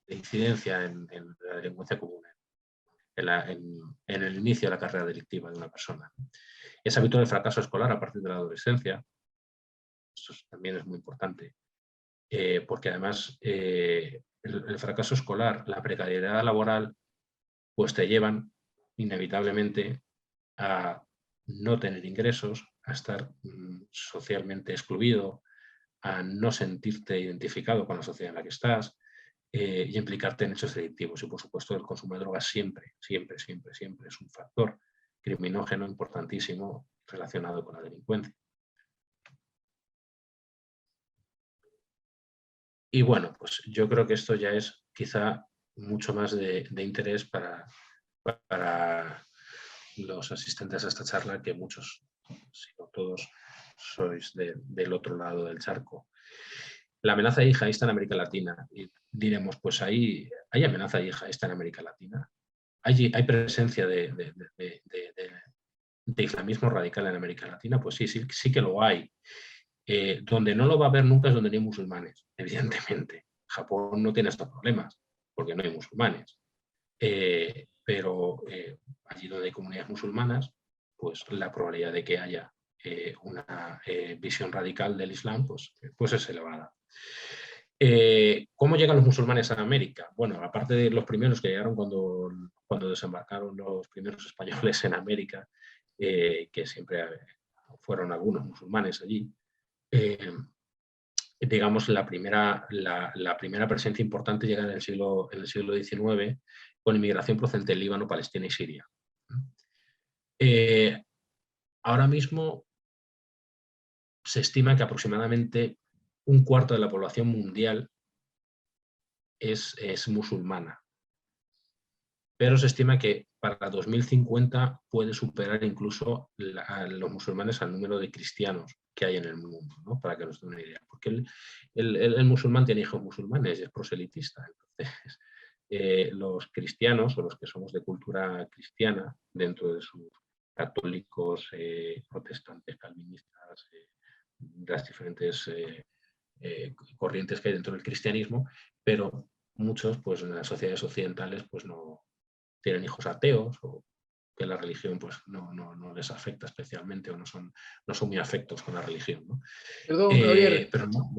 incidencia en la delincuencia común, en el inicio de la carrera delictiva de una persona. Es habitual el fracaso escolar a partir de la adolescencia. Esto también es muy importante, porque además el fracaso escolar, la precariedad laboral, pues te llevan inevitablemente a no tener ingresos, a estar socialmente excluido, a no sentirte identificado con la sociedad en la que estás y implicarte en hechos delictivos. Y por supuesto el consumo de drogas siempre es un factor criminógeno importantísimo relacionado con la delincuencia. Y bueno, pues yo creo que esto ya es quizá mucho más de interés para los asistentes a esta charla, que muchos, si no todos, sois del otro lado del charco. La amenaza yihadista en América Latina. Y diremos, pues hay amenaza yihadista en América Latina. Hay presencia de islamismo radical en América Latina. Pues sí que lo hay. Donde no lo va a haber nunca es donde no hay musulmanes, evidentemente. Japón no tiene estos problemas porque no hay musulmanes. Pero allí donde hay comunidades musulmanas, pues la probabilidad de que haya una visión radical del Islam pues es elevada. ¿Cómo llegan los musulmanes a América? Bueno, aparte de los primeros que llegaron cuando desembarcaron los primeros españoles en América, que siempre fueron algunos musulmanes allí, digamos, la primera presencia importante llega en el siglo XIX con inmigración procedente del Líbano, Palestina y Siria. Ahora mismo se estima que aproximadamente un cuarto de la población mundial es musulmana, pero se estima que para 2050 puede superar incluso a los musulmanes al número de cristianos que hay en el mundo, ¿no? Para que nos den una idea. Porque el musulmán tiene hijos musulmanes y es proselitista. Entonces, los cristianos o los que somos de cultura cristiana, dentro de sus católicos, protestantes, calvinistas, las diferentes corrientes que hay dentro del cristianismo, pero muchos, pues en las sociedades occidentales, pues no tienen hijos ateos o que la religión pues no les afecta especialmente o no son muy afectos con la religión, ¿no? Perdón, Gabriel, Pero no.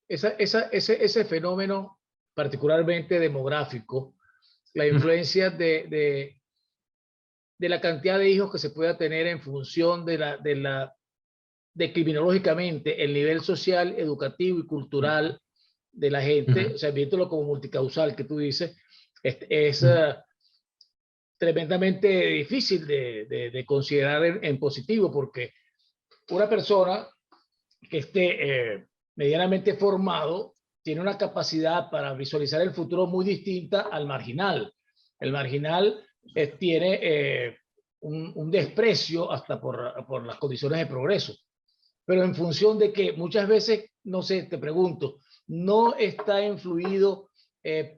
ese fenómeno particularmente demográfico, la influencia de la cantidad de hijos que se pueda tener en función de criminológicamente el nivel social, educativo y cultural de la gente, o sea, viéndolo como multicausal que tú dices, es tremendamente difícil de considerar en positivo, porque una persona que esté medianamente formado tiene una capacidad para visualizar el futuro muy distinta al marginal. El marginal tiene un desprecio hasta por las condiciones de progreso, pero en función de que muchas veces, no sé, te pregunto, no está influido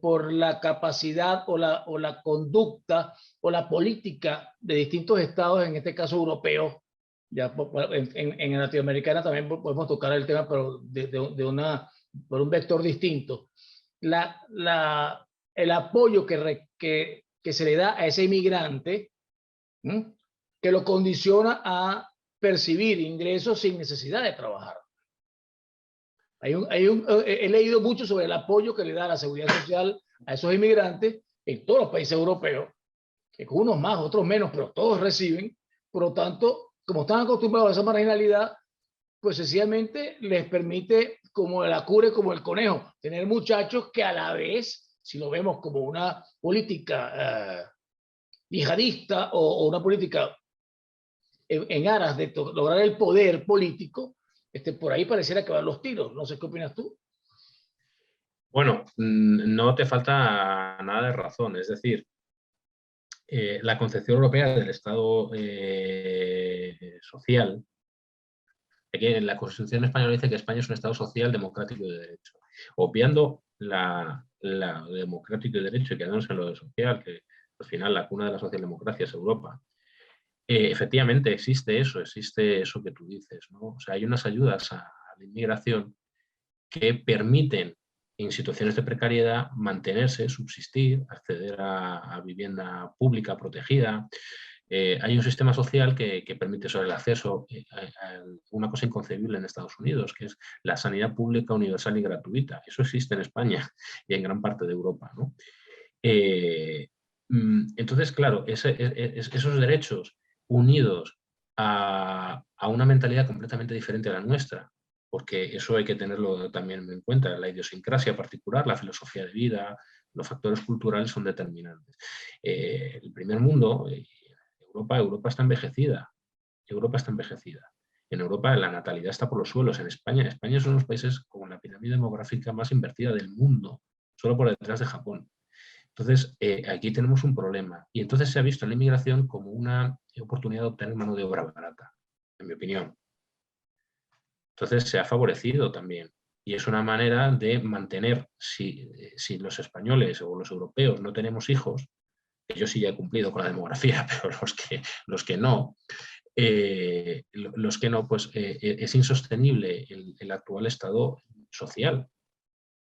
por la capacidad o la conducta o la política de distintos estados, en este caso europeos. Ya en Latinoamericana también podemos tocar el tema, pero por un vector distinto. El apoyo que se le da a ese inmigrante, ¿sí?, que lo condiciona a percibir ingresos sin necesidad de trabajar. He leído mucho sobre el apoyo que le da la seguridad social a esos inmigrantes en todos los países europeos, que unos más, otros menos, pero todos reciben. Por lo tanto, como están acostumbrados a esa marginalidad, pues sencillamente les permite, como la cure, como el conejo, tener muchachos que a la vez, si lo vemos como una política yihadista o una política en aras de lograr el poder político, por ahí pareciera que van los tiros. No sé qué opinas tú. Bueno, no te falta nada de razón. Es decir, la concepción europea del Estado social, aquí en la Constitución española dice que España es un Estado social, democrático y de derecho. Obviando la democrático y de derecho y quedándonos en lo de social, que al final la cuna de la socialdemocracia es Europa. Efectivamente existe eso que tú dices, ¿no? O sea, hay unas ayudas a la inmigración que permiten en situaciones de precariedad mantenerse, subsistir, acceder a vivienda pública protegida. Hay un sistema social que permite sobre el acceso a una cosa inconcebible en Estados Unidos, que es la sanidad pública universal y gratuita. Eso existe en España y en gran parte de Europa, ¿no? Entonces, claro, esos derechos unidos a una mentalidad completamente diferente a la nuestra, porque eso hay que tenerlo también en cuenta, la idiosincrasia particular, la filosofía de vida, los factores culturales son determinantes. El primer mundo, Europa está envejecida. Europa está envejecida. En Europa la natalidad está por los suelos. En España es uno de los países con la pirámide demográfica más invertida del mundo, solo por detrás de Japón. Entonces, aquí tenemos un problema. Y entonces se ha visto la inmigración como una oportunidad de obtener mano de obra barata, en mi opinión. Entonces se ha favorecido también. Y es una manera de mantener, si los españoles o los europeos no tenemos hijos, que yo sí ya he cumplido con la demografía, pero los que no, pues es insostenible el actual estado social,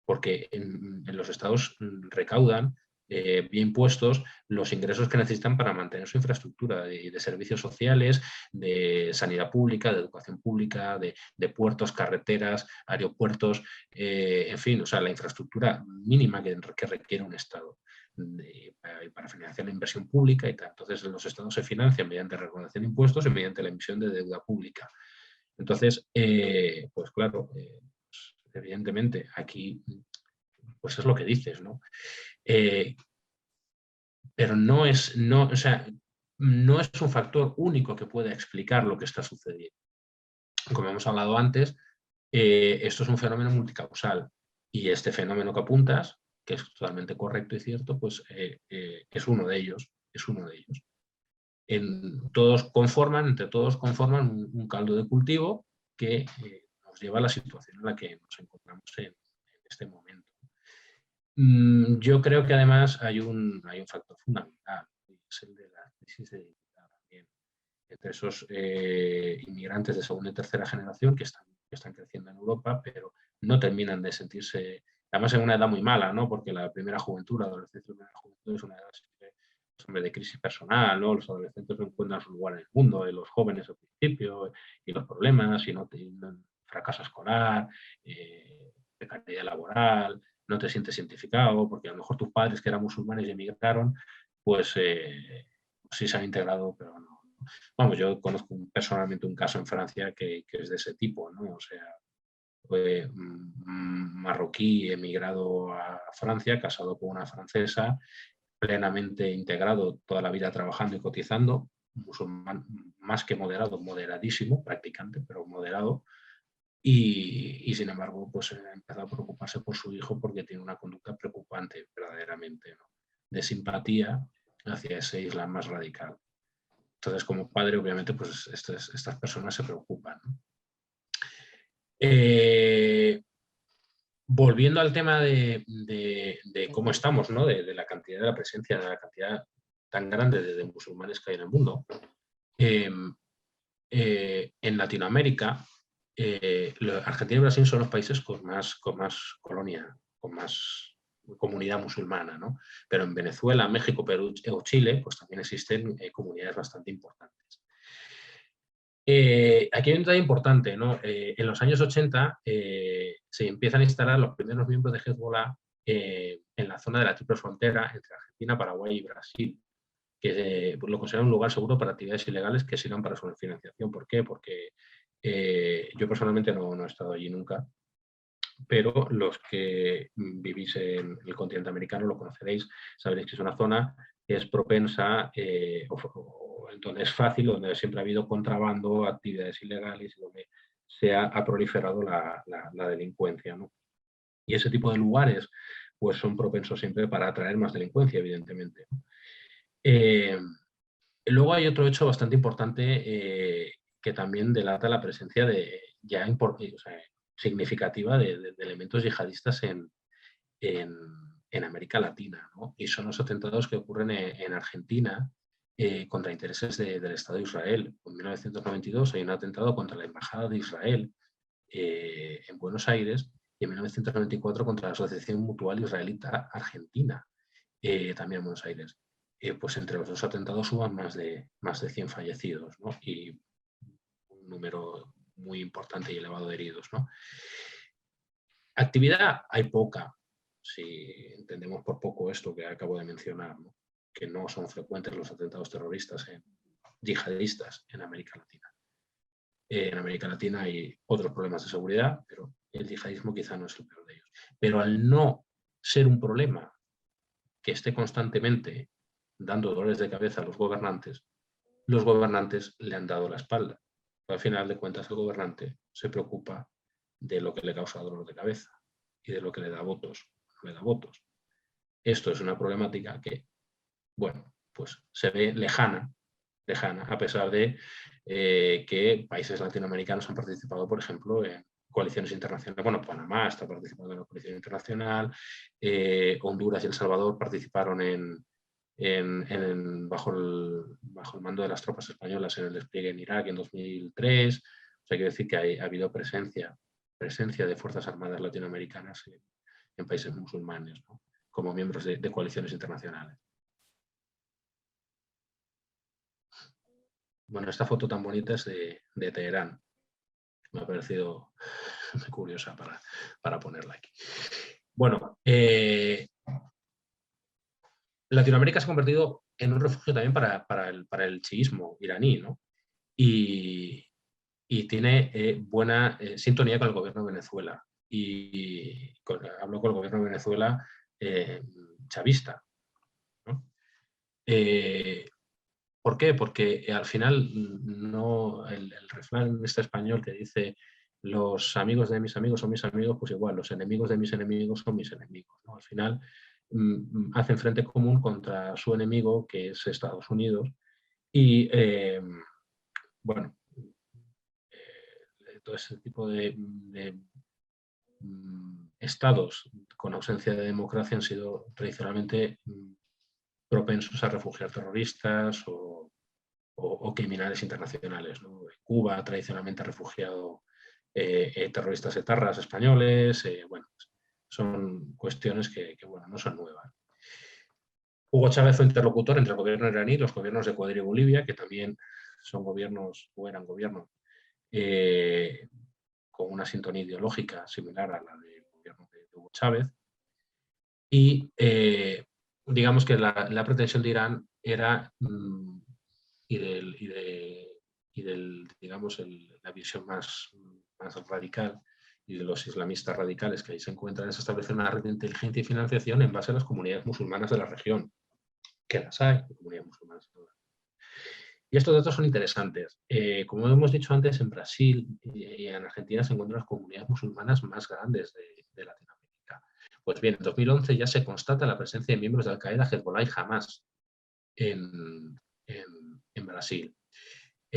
porque en los estados recaudan vía impuestos los ingresos que necesitan para mantener su infraestructura de servicios sociales, de sanidad pública, de educación pública, de puertos, carreteras, aeropuertos, en fin, o sea, la infraestructura mínima que requiere un estado para financiar la inversión pública y tal. Entonces los estados se financian mediante recaudación de impuestos y mediante la emisión de deuda pública. Entonces, pues claro, evidentemente aquí pues es lo que dices, ¿no? Pero no es un factor único que pueda explicar lo que está sucediendo. Como hemos hablado antes, esto es un fenómeno multicausal y este fenómeno que apuntas, que es totalmente correcto y cierto, pues es uno de ellos. Entre todos conforman un caldo de cultivo que nos lleva a la situación en la que nos encontramos en este momento. Yo creo que además hay un factor fundamental, y es el de la crisis de identidad también. Entre esos inmigrantes de segunda y tercera generación que están creciendo en Europa, pero no terminan de sentirse, además en una edad muy mala, ¿no? Porque la primera juventud, la adolescencia, la primera juventud es una edad siempre de crisis personal, ¿no? Los adolescentes no encuentran su lugar en el mundo, los jóvenes al principio, y los problemas, y fracaso escolar, precariedad laboral, no te sientes identificado, porque a lo mejor tus padres que eran musulmanes y emigraron, pues sí se han integrado, pero no. Vamos, yo conozco personalmente un caso en Francia que es de ese tipo, ¿no? O sea, fue marroquí emigrado a Francia, casado con una francesa, plenamente integrado toda la vida trabajando y cotizando, musulmán más que moderado, moderadísimo, practicante, pero moderado, y sin embargo, pues empezó a preocuparse por su hijo porque tiene una conducta preocupante, verdaderamente, ¿no? De simpatía hacia ese Islam más radical. Entonces, como padre, obviamente, pues estas personas se preocupan, ¿no? Volviendo al tema de cómo estamos, ¿no? De la cantidad de la presencia, de la cantidad tan grande de musulmanes que hay en el mundo. En Latinoamérica, Argentina y Brasil son los países con más colonia, con más comunidad musulmana, ¿no? Pero en Venezuela, México, Perú o Chile, pues también existen comunidades bastante importantes. Aquí hay un detalle importante, ¿no? En los años 80 se empiezan a instalar los primeros miembros de Hezbollah en la zona de la triple frontera entre Argentina, Paraguay y Brasil, que lo consideran un lugar seguro para actividades ilegales que sirvan para su financiación. ¿Por qué? Porque yo personalmente no he estado allí nunca, pero los que vivís en el continente americano lo conoceréis, sabréis que es una zona que es propensa, donde es fácil, donde siempre ha habido contrabando, actividades ilegales, y donde se ha proliferado la delincuencia, ¿no? Y ese tipo de lugares pues son propensos siempre para atraer más delincuencia, evidentemente, ¿no? Luego hay otro hecho bastante importante que también delata la presencia significativa de elementos yihadistas en América Latina, ¿no? Y son los atentados que ocurren en Argentina contra intereses del Estado de Israel. En 1992 hay un atentado contra la Embajada de Israel en Buenos Aires, y en 1994 contra la Asociación Mutual Israelita Argentina, también en Buenos Aires. Pues entre los dos atentados hubo más de 100 fallecidos, ¿no? Y un número muy importante y elevado de heridos, ¿no? Actividad hay poca, si entendemos por poco esto que acabo de mencionar, ¿no? Que no son frecuentes los atentados terroristas yihadistas en América Latina. En América Latina hay otros problemas de seguridad, pero el yihadismo quizá no es el peor de ellos. Pero al no ser un problema que esté constantemente dando dolores de cabeza a los gobernantes le han dado la espalda. Pero al final de cuentas, el gobernante se preocupa de lo que le causa dolor de cabeza y de lo que le da votos. No le da votos. Esto es una problemática que, bueno, pues se ve lejana, a pesar de que países latinoamericanos han participado, por ejemplo, en coaliciones internacionales. Bueno, Panamá está participando en la coalición internacional, Honduras y El Salvador participaron bajo el mando de las tropas españolas en el despliegue en Irak en 2003. O sea, quiero decir que ha habido presencia de Fuerzas Armadas latinoamericanas en países musulmanes, ¿no? Como miembros de coaliciones internacionales. Bueno, esta foto tan bonita es de Teherán. Me ha parecido muy curiosa para ponerla aquí. Bueno, Latinoamérica se ha convertido en un refugio también para el chiismo iraní, ¿no? Y tiene buena sintonía con el gobierno de Venezuela. Y hablo con el gobierno de Venezuela chavista, ¿no? ¿Por qué? Porque al final no el refrán este español que dice los amigos de mis amigos son mis amigos, pues igual, los enemigos de mis enemigos son mis enemigos, ¿no? Al final hacen frente común contra su enemigo, que es Estados Unidos, y bueno, todo ese tipo de estados con ausencia de democracia han sido tradicionalmente propensos a refugiar terroristas o criminales internacionales, ¿no? Cuba tradicionalmente ha refugiado terroristas etarras españoles. Bueno, son cuestiones que bueno, no son nuevas. Hugo Chávez fue interlocutor entre el gobierno iraní y los gobiernos de Ecuador y Bolivia, que también son gobiernos o eran gobiernos con una sintonía ideológica similar a la del gobierno de Hugo Chávez. Y digamos que la pretensión de Irán era, digamos, la visión más radical y de los islamistas radicales que ahí se encuentran, es establecer una red de inteligencia y financiación en base a las comunidades musulmanas de la región, que las hay, comunidades musulmanas. Y estos datos son interesantes. Como hemos dicho antes, en Brasil y en Argentina se encuentran las comunidades musulmanas más grandes de Latinoamérica. Pues bien, en 2011 ya se constata la presencia de miembros de Al-Qaeda, Hezbollah y Hamas en Brasil,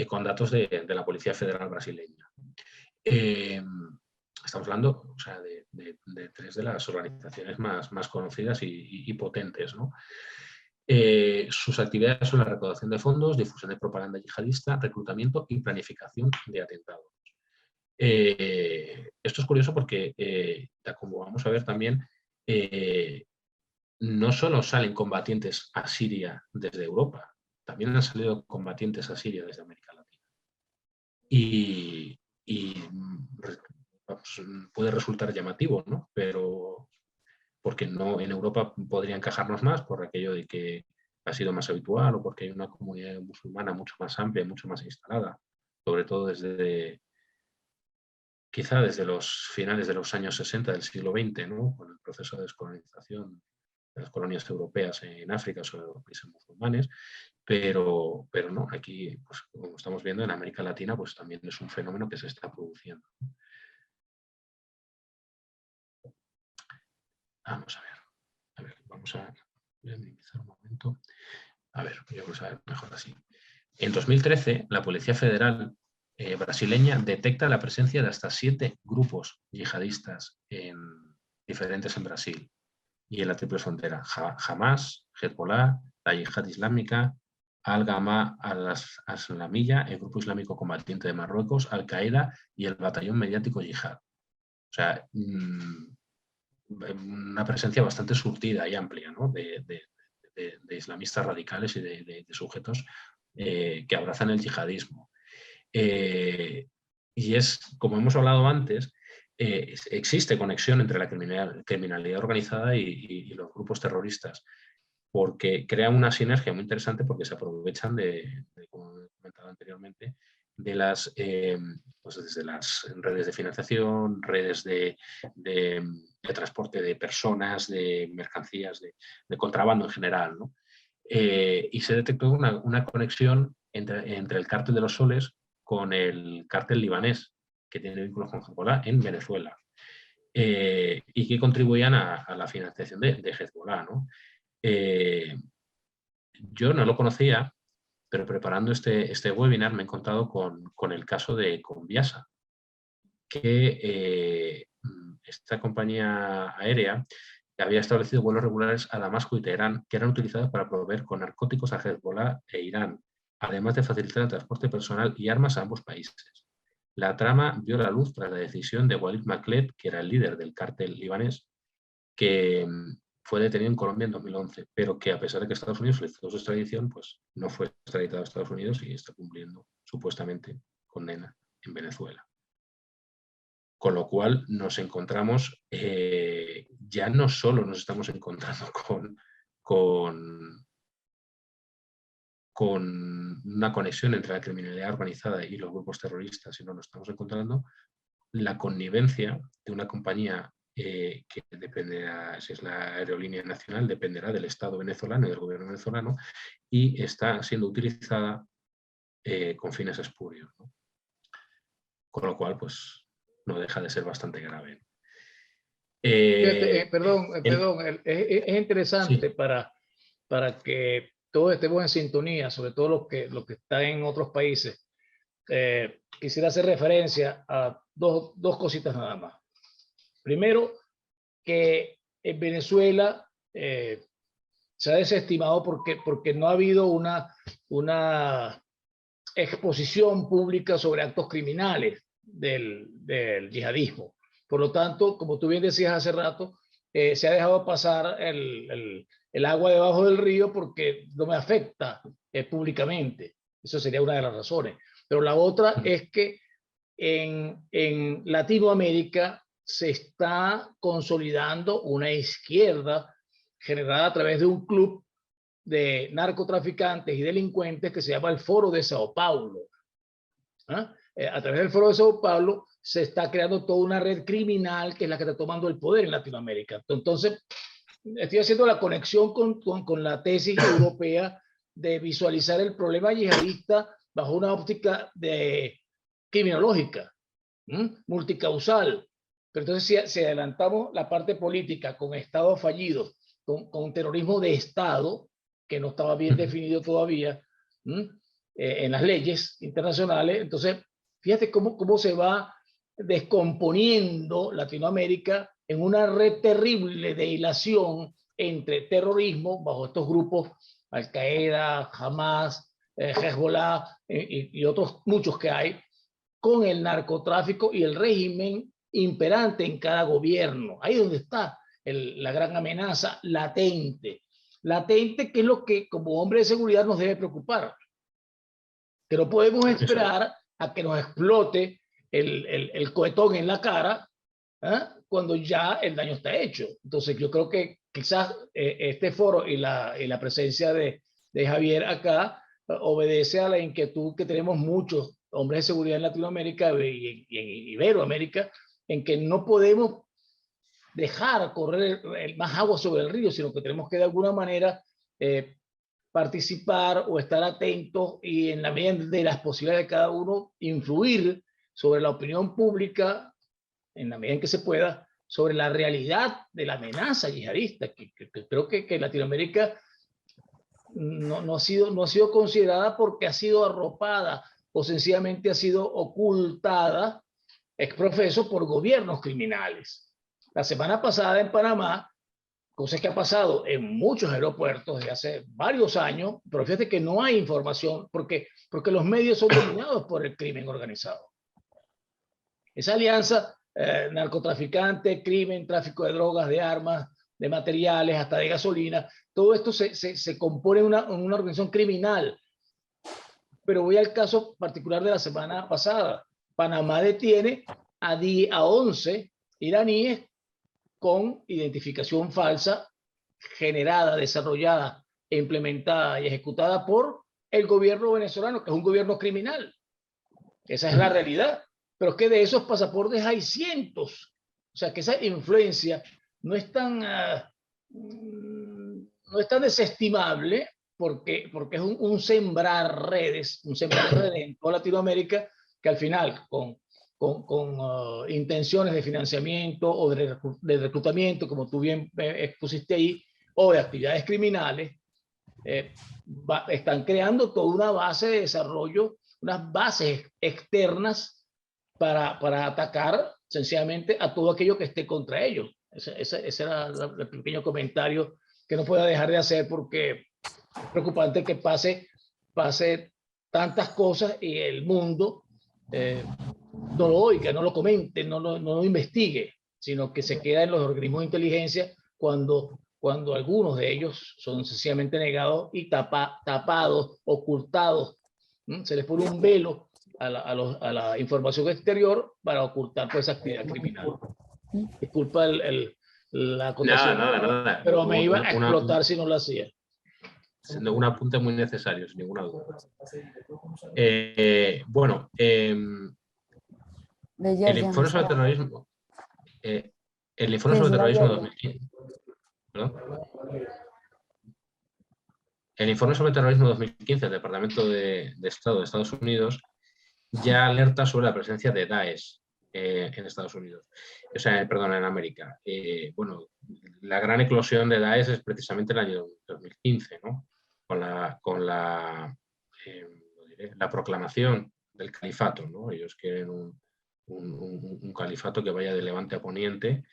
con datos de la Policía Federal brasileña. Estamos hablando, o sea, de tres de las organizaciones más conocidas y potentes, ¿no? Sus actividades son la recaudación de fondos, difusión de propaganda yihadista, reclutamiento y planificación de atentados. Esto es curioso porque, como vamos a ver también, no solo salen combatientes a Siria desde Europa, también han salido combatientes a Siria desde América Latina. Y pues, puede resultar llamativo, ¿no? Pero porque no, en Europa podría encajarnos más por aquello de que ha sido más habitual o porque hay una comunidad musulmana mucho más amplia, mucho más instalada, sobre todo quizá desde los finales de los años 60 del siglo XX, ¿no? Con el proceso de descolonización de las colonias europeas en África sobre los países musulmanes, pero no, aquí, pues, como estamos viendo en América Latina, pues también es un fenómeno que se está produciendo. Vamos a ver, vamos a minimizar un momento. A ver, vamos a ver mejor así. En 2013, la Policía Federal brasileña detecta la presencia de hasta 7 grupos yihadistas diferentes en Brasil y en la triple frontera: Hamas, Hezbollah, la Yihad Islámica, Al-Gamaa al-Aslamiyya, el Grupo Islámico Combatiente de Marruecos, Al-Qaeda y el Batallón Mediático Yihad. O sea, una presencia bastante surtida y amplia, ¿no? de islamistas radicales y de sujetos que abrazan el yihadismo. Y es, como hemos hablado antes, existe conexión entre la criminalidad organizada y los grupos terroristas, porque crean una sinergia muy interesante porque se aprovechan como he comentado anteriormente, pues desde las redes de financiación, redes de transporte de personas, de mercancías, de contrabando en general, ¿no? Y se detectó una conexión entre el cártel de los soles con el cártel libanés, que tiene vínculos con Hezbollah en Venezuela, y que contribuían a la financiación de Hezbollah, ¿no? Yo no lo conocía, pero preparando este webinar me he encontrado con el caso de Conviasa, que esta compañía aérea había establecido vuelos regulares a Damasco y Teherán, que eran utilizados para proveer con narcóticos a Hezbollah e Irán, además de facilitar el transporte personal y armas a ambos países. La trama vio la luz tras la decisión de Walid Makhled, que era el líder del cártel libanés, que fue detenido en Colombia en 2011, pero que a pesar de que Estados Unidos solicitó su extradición, pues no fue extraditado a Estados Unidos y está cumpliendo supuestamente condena en Venezuela. Con lo cual nos encontramos, ya no solo nos estamos encontrando con una conexión entre la criminalidad organizada y los grupos terroristas, sino nos estamos encontrando la connivencia de una compañía que dependerá, si es la aerolínea nacional, dependerá del Estado venezolano y del gobierno venezolano, y está siendo utilizada con fines espurios, ¿no? Con lo cual, pues, no deja de ser bastante grave. Perdón, es interesante, sí, para que todos estemos en sintonía, sobre todo los que están en otros países. Quisiera hacer referencia a dos cositas nada más. Primero, que en Venezuela se ha desestimado porque no ha habido una exposición pública sobre actos criminales del yihadismo. Por lo tanto, como tú bien decías hace rato, se ha dejado pasar el agua debajo del río porque no me afecta públicamente. Eso sería una de las razones. Pero la otra es que en Latinoamérica se está consolidando una izquierda generada a través de un club de narcotraficantes y delincuentes que se llama el Foro de Sao Paulo. A través del Foro de Sao Paulo se está creando toda una red criminal que es la que está tomando el poder en Latinoamérica. Entonces, estoy haciendo la conexión con la tesis europea de visualizar el problema yihadista bajo una óptica de criminológica, multicausal. Pero entonces, si adelantamos la parte política con estados fallidos, con terrorismo de Estado, que no estaba bien definido todavía en las leyes internacionales, entonces, fíjate cómo se va descomponiendo Latinoamérica en una red terrible de hilación entre terrorismo bajo estos grupos, Al-Qaeda, Hamas, Hezbollah y otros muchos que hay, con el narcotráfico y el régimen imperante en cada gobierno. Ahí es donde está la gran amenaza latente. Latente, que es lo que como hombre de seguridad nos debe preocupar. Que no podemos esperar a que nos explote el cohetón en la cara cuando ya el daño está hecho. Entonces yo creo que quizás este foro y la presencia de Javier acá obedece a la inquietud que tenemos muchos hombres de seguridad en Latinoamérica y en Iberoamérica, en que no podemos dejar correr más agua sobre el río, sino que tenemos que de alguna manera participar o estar atentos y en la medida de las posibilidades de cada uno influir sobre la opinión pública en la medida en que se pueda sobre la realidad de la amenaza yihadista que creo que Latinoamérica no ha sido considerada porque ha sido arropada o sencillamente ha sido ocultada ex profeso por gobiernos criminales. La semana pasada en Panamá, cosa que ha pasado en muchos aeropuertos desde hace varios años, pero fíjate que no hay información porque los medios son dominados por el crimen organizado. Esa alianza narcotraficante, crimen, tráfico de drogas, de armas, de materiales, hasta de gasolina, todo esto se compone en una organización criminal. Pero voy al caso particular de la semana pasada. Panamá detiene a 11 iraníes con identificación falsa generada, desarrollada, implementada y ejecutada por el gobierno venezolano, que es un gobierno criminal. Esa es la realidad. Pero es que de esos pasaportes hay cientos. O sea, que esa influencia no es tan desestimable porque es un sembrar redes en toda Latinoamérica que al final, con intenciones de financiamiento o de reclutamiento, como tú bien expusiste ahí, o de actividades criminales, están creando toda una base de desarrollo, unas bases externas para atacar sencillamente a todo aquello que esté contra ellos. Ese era el pequeño comentario que no puedo dejar de hacer porque es preocupante que pase tantas cosas y el mundo no lo oiga, no lo comente, no lo investigue, sino que se queda en los organismos de inteligencia cuando algunos de ellos son sencillamente negados y tapados, ocultados. Se les pone un velo a la información exterior para ocultar toda esa actividad criminal. Disculpa la acotación, nada. pero me iba a explotar si no lo hacía. Un apunte muy necesario, sin ninguna duda. Bueno, el informe sobre terrorismo. El informe sobre terrorismo 2015. ¿Perdón? El informe sobre terrorismo 2015 del Departamento de Estado de Estados Unidos ya alerta sobre la presencia de Daesh en Estados Unidos, o sea, perdón, en América. Bueno, la gran eclosión de Daesh es precisamente el año 2015, ¿no? Con la proclamación del califato, ¿no? Ellos quieren un califato que vaya de levante a poniente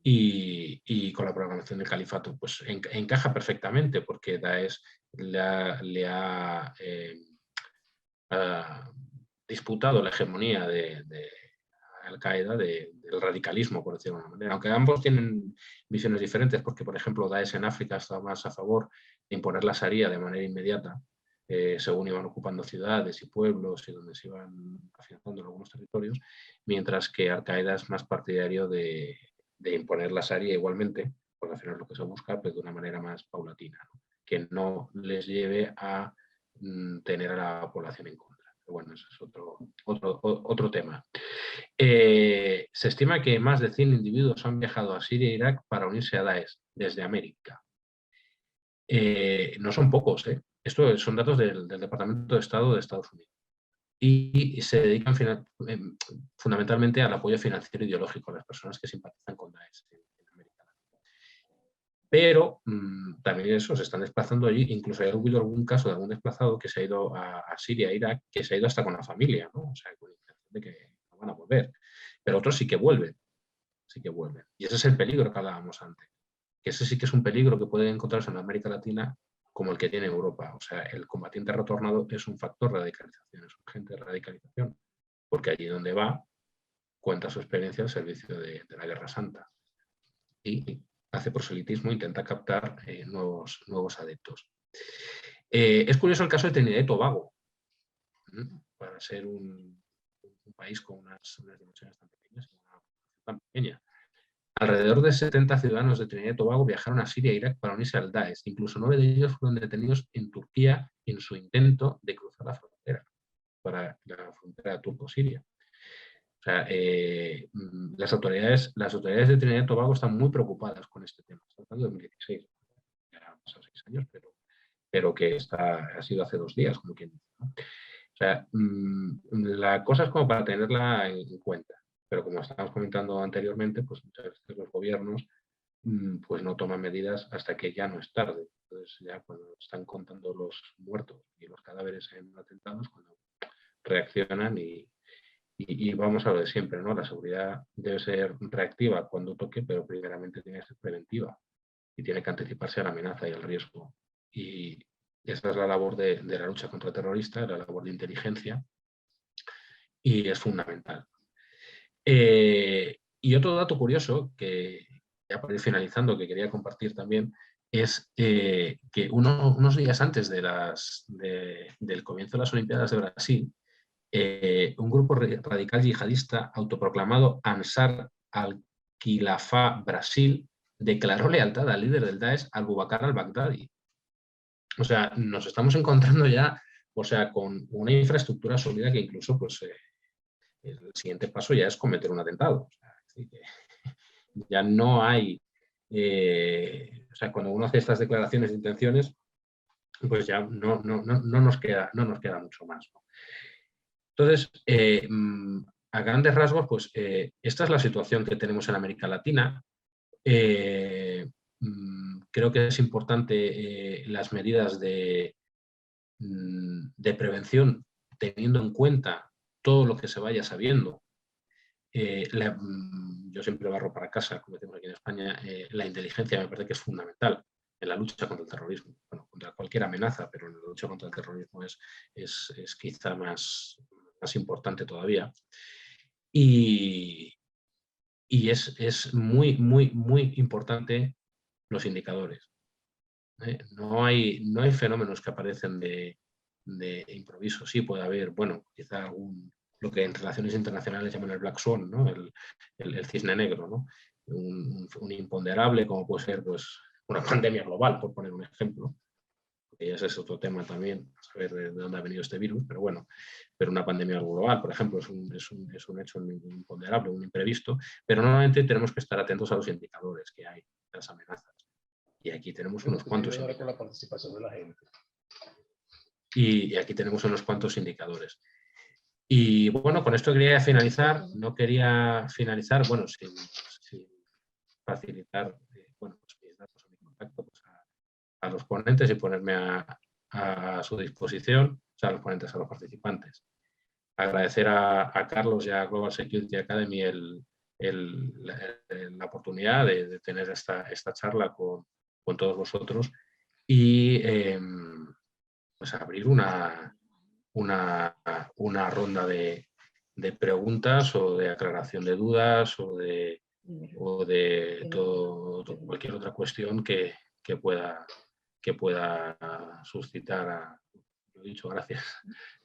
y con la programación del califato pues encaja perfectamente, porque Daesh le ha disputado la hegemonía de Al-Qaeda, del radicalismo, por decirlo de alguna manera. Aunque ambos tienen visiones diferentes, porque, por ejemplo, Daesh en África estaba más a favor de imponer la Sharia de manera inmediata, según iban ocupando ciudades y pueblos y donde se iban afianzando en algunos territorios, mientras que Al-Qaeda es más partidario de imponer la Sharia igualmente, porque al final es lo que se busca, pero de una manera más paulatina, ¿no? Que no les lleve a tener a la población en contra. Pero bueno, eso es otro tema. Se estima que más de 100 individuos han viajado a Siria e Irak para unirse a Daesh desde América. No son pocos, ¿eh? Esto son datos del Departamento de Estado de Estados Unidos. Y se dedican fundamentalmente al apoyo financiero e ideológico a las personas que simpatizan con Daesh en América Latina. Pero también eso, se están desplazando allí. Incluso ha habido algún caso de algún desplazado que se ha ido a Siria, a Irak, que se ha ido hasta con la familia, ¿no? O sea, con la intención de que no van a volver. Pero otros sí que vuelven, sí que vuelven. Y ese es el peligro que hablábamos antes. Que ese sí que es un peligro que puede encontrarse en América Latina como el que tiene Europa. O sea, el combatiente retornado es un factor de radicalización, es un agente de radicalización, porque allí donde va cuenta su experiencia al servicio de la Guerra Santa y hace proselitismo, intenta captar nuevos adeptos. Es curioso el caso de Trinidad y Tobago, para ser un país con unas dimensiones tan pequeñas y una población tan pequeña. Alrededor de 70 ciudadanos de Trinidad y Tobago viajaron a Siria e Irak para unirse al Daesh. Incluso 9 de ellos fueron detenidos en Turquía en su intento de cruzar la frontera, para la frontera turco-siria. O sea, las autoridades de Trinidad y Tobago están muy preocupadas con este tema. Estamos hablando de 2016, ya han pasado 6 años, pero que ha sido hace 2 días, como quien dice, ¿no? O sea, la cosa es como para tenerla en cuenta. Pero como estábamos comentando anteriormente, pues muchas veces los gobiernos pues no toman medidas hasta que ya no es tarde. Entonces ya cuando están contando los muertos y los cadáveres en atentados, cuando reaccionan y vamos a lo de siempre, ¿no? La seguridad debe ser reactiva cuando toque, pero primeramente tiene que ser preventiva y tiene que anticiparse a la amenaza y al riesgo. Y esa es la labor de la lucha contra el terrorista, la labor de inteligencia, y es fundamental. Y otro dato curioso, que ya para ir finalizando, que quería compartir también, es que unos días antes del comienzo de las Olimpiadas de Brasil, un grupo radical yihadista autoproclamado Ansar al-Khilafah Brasil declaró lealtad al líder del Daesh, Abu Bakr al-Baghdadi. O sea, nos estamos encontrando ya, o sea, con una infraestructura sólida que incluso, pues, el siguiente paso ya es cometer un atentado. O sea, es decir, que ya no hay, o sea, cuando uno hace estas declaraciones de intenciones, pues ya no nos queda mucho más, ¿no? Entonces, a grandes rasgos, pues esta es la situación que tenemos en América Latina. Creo que es importante las medidas de prevención, teniendo en cuenta todo lo que se vaya sabiendo. Yo siempre barro para casa, como decimos aquí en España, la inteligencia me parece que es fundamental en la lucha contra el terrorismo, bueno, contra cualquier amenaza, pero en la lucha contra el terrorismo es quizá más importante todavía. Y es muy, muy, muy importante los indicadores. No hay fenómenos que aparecen de improviso. Sí puede haber, bueno, quizá lo que en relaciones internacionales llaman el black swan, ¿no? el cisne negro, ¿no? Un imponderable como puede ser, pues, una pandemia global, por poner un ejemplo. Que ese es otro tema también, saber de dónde ha venido este virus, pero bueno, pero una pandemia global, por ejemplo, es un hecho imponderable, un imprevisto, pero normalmente tenemos que estar atentos a los indicadores que hay, a las amenazas. Y aquí tenemos unos cuantos indicadores. Con la participación de la gente. Y aquí tenemos unos cuantos indicadores. Y bueno, con esto quería finalizar. No quería finalizar, bueno, sin facilitar bueno, pues mis datos o mi contacto pues, a los ponentes y ponerme a su disposición, o sea, a los ponentes, a los participantes. Agradecer a Carlos y a Global Security Academy el la oportunidad de tener esta charla con todos vosotros y pues abrir una ronda de preguntas o de aclaración de dudas o de cualquier otra cuestión que pueda suscitar, lo he dicho, gracias,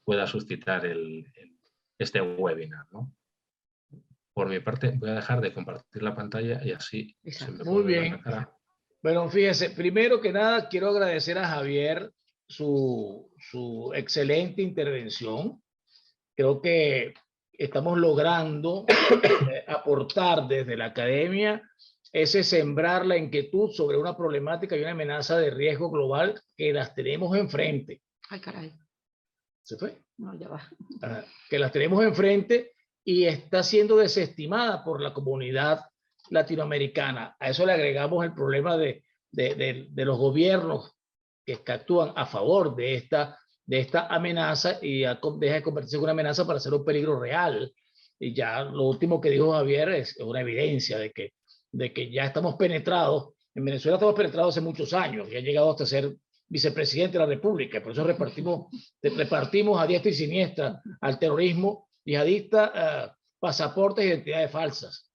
pueda suscitar este webinar, ¿no? Por mi parte, voy a dejar de compartir la pantalla y así se me Muy puede ver bien. la cara. Bueno, fíjese, primero que nada quiero agradecer a Javier su excelente intervención. Creo que estamos logrando aportar desde la academia ese sembrar la inquietud sobre una problemática y una amenaza de riesgo global que las tenemos enfrente. Ay, caray. ¿Se fue? No, ya va. Que las tenemos enfrente y está siendo desestimada por la comunidad latinoamericana. A eso le agregamos el problema de los gobiernos que actúan a favor de esta amenaza y deja de convertirse en una amenaza para ser un peligro real. Y ya lo último que dijo Javier es una evidencia de que ya estamos penetrados. En Venezuela estamos penetrados hace muchos años y ha llegado hasta ser vicepresidente de la República. Por eso repartimos a diestra y siniestra al terrorismo yihadista pasaportes e identidades falsas.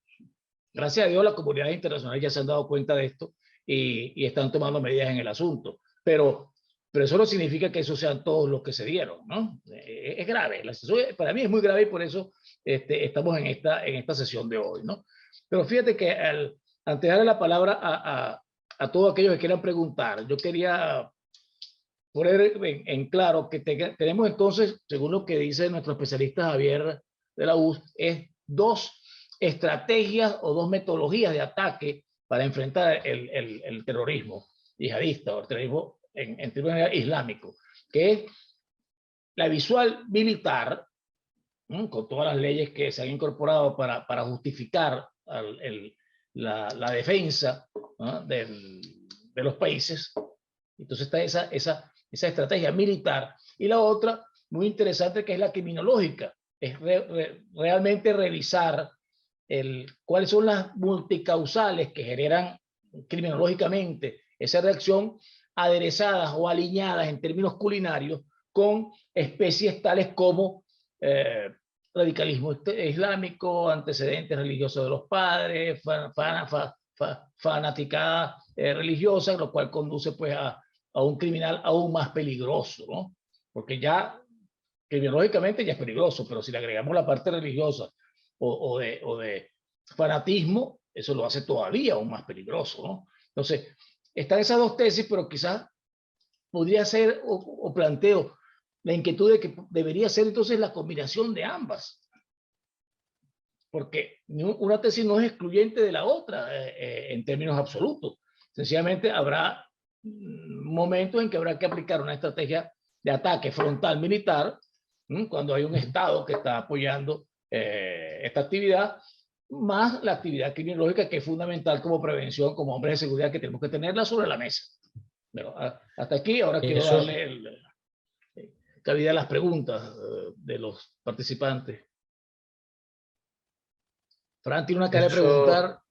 Gracias a Dios, las comunidades internacionales ya se han dado cuenta de esto y están tomando medidas en el asunto. Pero eso no significa que esos sean todos los que se dieron, ¿no? Es grave. La situación para mí es muy grave y por eso estamos en esta sesión de hoy, ¿no? Pero fíjate que antes de darle la palabra a todos aquellos que quieran preguntar, yo quería poner en claro que tenemos entonces, según lo que dice nuestro especialista Javier de la UCS, es dos estrategias o dos metodologías de ataque para enfrentar el terrorismo yihadista o el terrorismo en términos islámicos, que es la visual militar, con todas las leyes que se han incorporado para justificar la defensa, ¿no?, de los países. Entonces está esa estrategia militar. Y la otra, muy interesante, que es la criminológica. Es realmente revisar cuáles son las multicausales que generan criminológicamente esa reacción, aderezadas o alineadas en términos culinarios con especies tales como radicalismo islámico, antecedentes religiosos de los padres, fanaticada religiosa, lo cual conduce pues a un criminal aún más peligroso, ¿no? Porque ya criminológicamente ya es peligroso, pero si le agregamos la parte religiosa o de fanatismo, eso lo hace todavía aún más peligroso, ¿no? Entonces, están esas dos tesis, pero quizás podría ser, o planteo la inquietud de que debería ser entonces la combinación de ambas, porque una tesis no es excluyente de la otra en términos absolutos. Sencillamente habrá momentos en que habrá que aplicar una estrategia de ataque frontal militar cuando hay un Estado que está apoyando esta actividad, más la actividad criminológica, que es fundamental como prevención, como hombres de seguridad, que tenemos que tenerla sobre la mesa. Pero hasta aquí, ahora quiero darle cabida a las preguntas de los participantes. Fran tiene una cara de preguntar.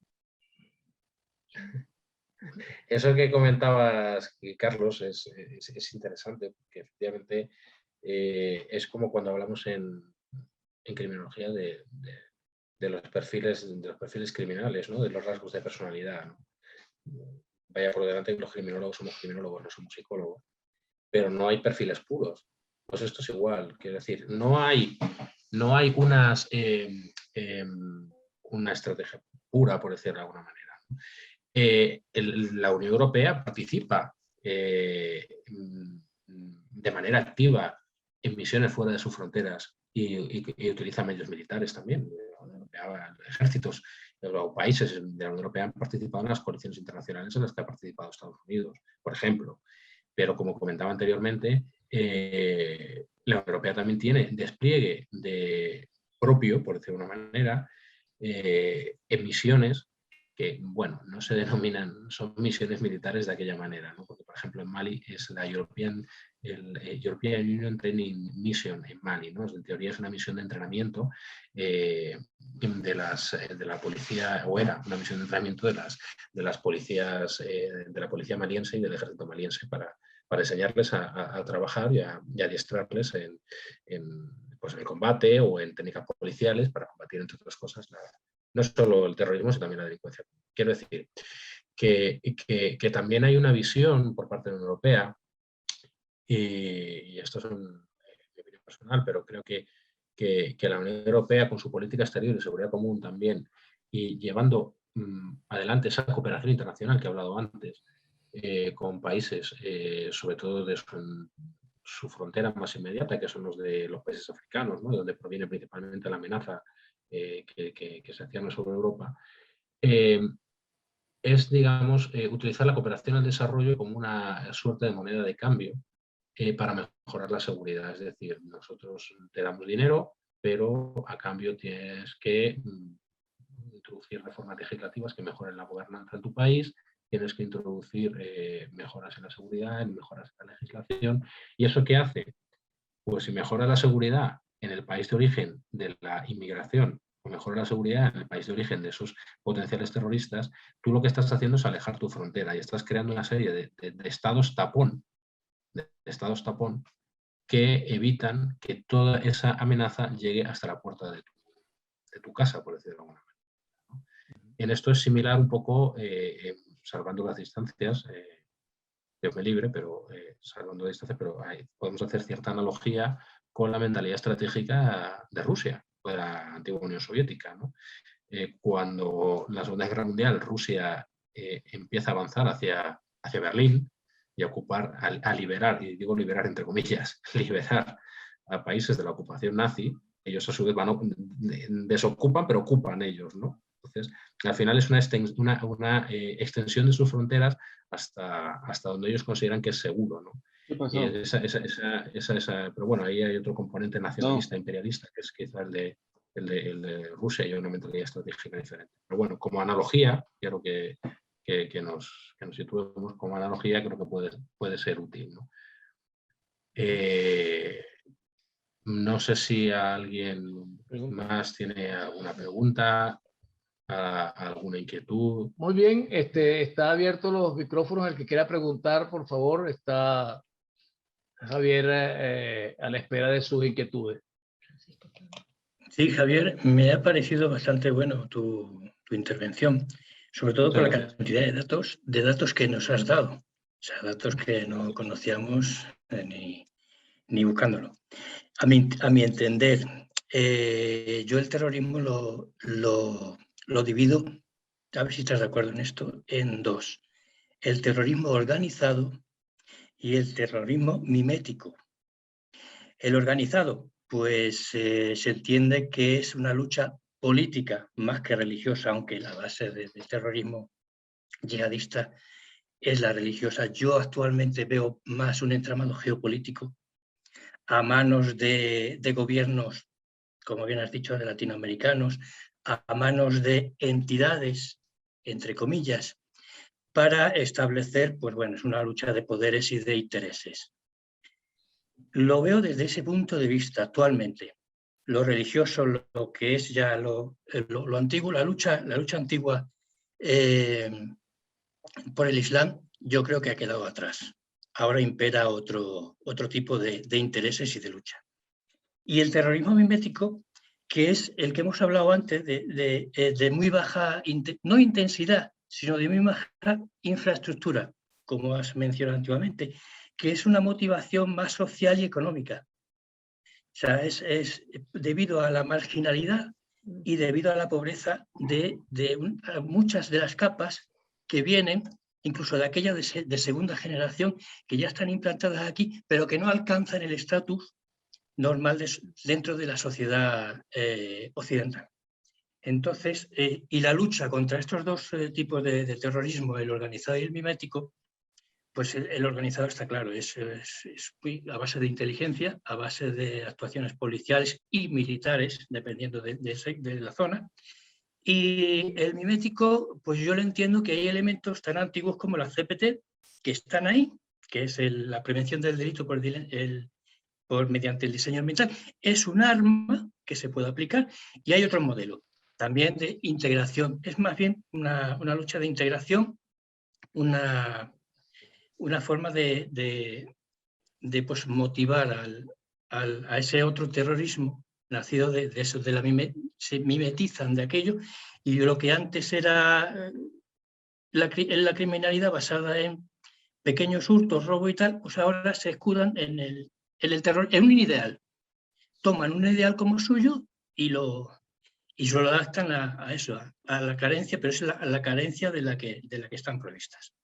Eso que comentabas, Carlos, es interesante, porque efectivamente es como cuando hablamos en criminología de los perfiles criminales, ¿no?, de los rasgos de personalidad, ¿no? Vaya por delante que los criminólogos somos criminólogos, no somos psicólogos, pero no hay perfiles puros. Pues esto es igual, quiero decir, no hay una estrategia pura, por decirlo de alguna manera, ¿no? La Unión Europea participa de manera activa en misiones fuera de sus fronteras y utiliza medios militares también. Ejércitos o países de la Unión Europea han participado en las coaliciones internacionales en las que ha participado Estados Unidos, por ejemplo. Pero como comentaba anteriormente, la Unión Europea también tiene despliegue propio, por decirlo de una manera, en misiones que, bueno, no se denominan, son misiones militares de aquella manera, ¿no? Porque, por ejemplo, en Mali es la European Union Training Mission en Mali, ¿no? En teoría es una misión de entrenamiento de la policía, o era una misión de entrenamiento de las policías, de la policía maliense y del ejército maliense para enseñarles a trabajar y a adiestrarles pues, en el combate o en técnicas policiales para combatir, entre otras cosas, no solo el terrorismo, sino también la delincuencia. Quiero decir que también hay una visión por parte de la Unión Europea, y esto es mi opinión personal, pero creo que la Unión Europea, con su política exterior y seguridad común también, y llevando adelante esa cooperación internacional que he hablado antes, con países, sobre todo de su frontera más inmediata, que son los de los países africanos, ¿no? Donde proviene principalmente la amenaza que se cierne sobre Europa, es, digamos, utilizar la cooperación al desarrollo como una suerte de moneda de cambio para mejorar la seguridad. Es decir, nosotros te damos dinero, pero a cambio tienes que introducir reformas legislativas que mejoren la gobernanza en tu país, tienes que introducir mejoras en la seguridad, mejoras en la legislación. ¿Y eso qué hace? Pues si mejora la seguridad en el país de origen de la inmigración o mejora la seguridad en el país de origen de esos potenciales terroristas, tú lo que estás haciendo es alejar tu frontera y estás creando una serie de estados tapón, que evitan que toda esa amenaza llegue hasta la puerta de tu casa, por decirlo de alguna manera, ¿no? En esto es similar un poco, salvando las distancias, Dios me libre, pero salvando las distancias, pero podemos hacer cierta analogía con la mentalidad estratégica de Rusia, o de la antigua Unión Soviética, ¿no? Cuando en la Segunda Guerra Mundial Rusia empieza a avanzar hacia Berlín y a ocupar, a liberar, y digo liberar entre comillas, liberar a países de la ocupación nazi, ellos a su vez desocupan, pero ocupan ellos, ¿no? Entonces, al final es una extensión de sus fronteras hasta donde ellos consideran que es seguro, ¿no? ¿Qué pasó? Pero bueno, ahí hay otro componente nacionalista, imperialista, que es quizá el de Rusia, y una mentalidad estratégica diferente. Pero bueno, como analogía, quiero que nos situemos como analogía, creo que puede ser útil, ¿no? No sé si alguien más tiene alguna pregunta, alguna inquietud. Muy bien, está abierto los micrófonos. El que quiera preguntar, por favor, está Javier a la espera de sus inquietudes. Sí, Javier, me ha parecido bastante bueno tu intervención, sobre todo por la cantidad de datos que nos has dado, o sea, datos que no conocíamos ni buscándolo. A mi entender, yo el terrorismo lo divido, a ver si estás de acuerdo en esto, en dos: el terrorismo organizado y el terrorismo mimético. El organizado, pues se entiende que es una lucha política más que religiosa, aunque la base del terrorismo yihadista es la religiosa. Yo actualmente veo más un entramado geopolítico a manos de gobiernos, como bien has dicho, de latinoamericanos, a manos de entidades, entre comillas, para establecer, pues bueno, es una lucha de poderes y de intereses. Lo veo desde ese punto de vista actualmente. Lo religioso, lo que es ya lo antiguo, la lucha antigua por el Islam, yo creo que ha quedado atrás. Ahora impera otro tipo de intereses y de lucha. Y el terrorismo mimético, que es el que hemos hablado antes, de muy baja, no intensidad, sino de muy baja infraestructura, como has mencionado antiguamente, que es una motivación más social y económica. O sea, es debido a la marginalidad y debido a la pobreza de muchas de las capas que vienen, incluso de aquellas de segunda generación, que ya están implantadas aquí, pero que no alcanzan el estatus normal dentro de la sociedad occidental. Entonces, y la lucha contra estos dos tipos de terrorismo, el organizado y el mimético, pues el organizado está claro, es a base de inteligencia, a base de actuaciones policiales y militares, dependiendo de la zona. Y el mimético, pues yo lo entiendo que hay elementos tan antiguos como la CPT, que están ahí, que es la prevención del delito mediante el diseño ambiental, es un arma que se puede aplicar, y hay otro modelo también de integración. Es más bien una lucha de integración, una forma de pues, motivar a ese otro terrorismo nacido de eso, se mimetizan de aquello, y lo que antes era la criminalidad basada en pequeños hurtos, robo y tal, pues ahora se escudan en el terror, en un ideal. Toman un ideal como suyo y se lo adaptan a eso, a la carencia, pero es la carencia de la que están provistas.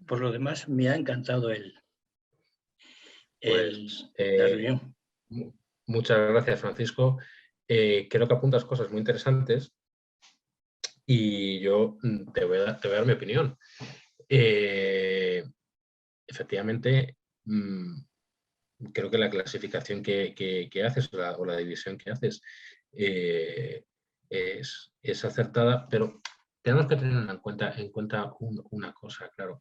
Por lo demás, me ha encantado la reunión. Muchas gracias, Francisco. Creo que apuntas cosas muy interesantes y yo te voy a dar mi opinión. Efectivamente, creo que la clasificación que haces o la división que haces es acertada, pero tenemos que tener en cuenta una cosa, claro.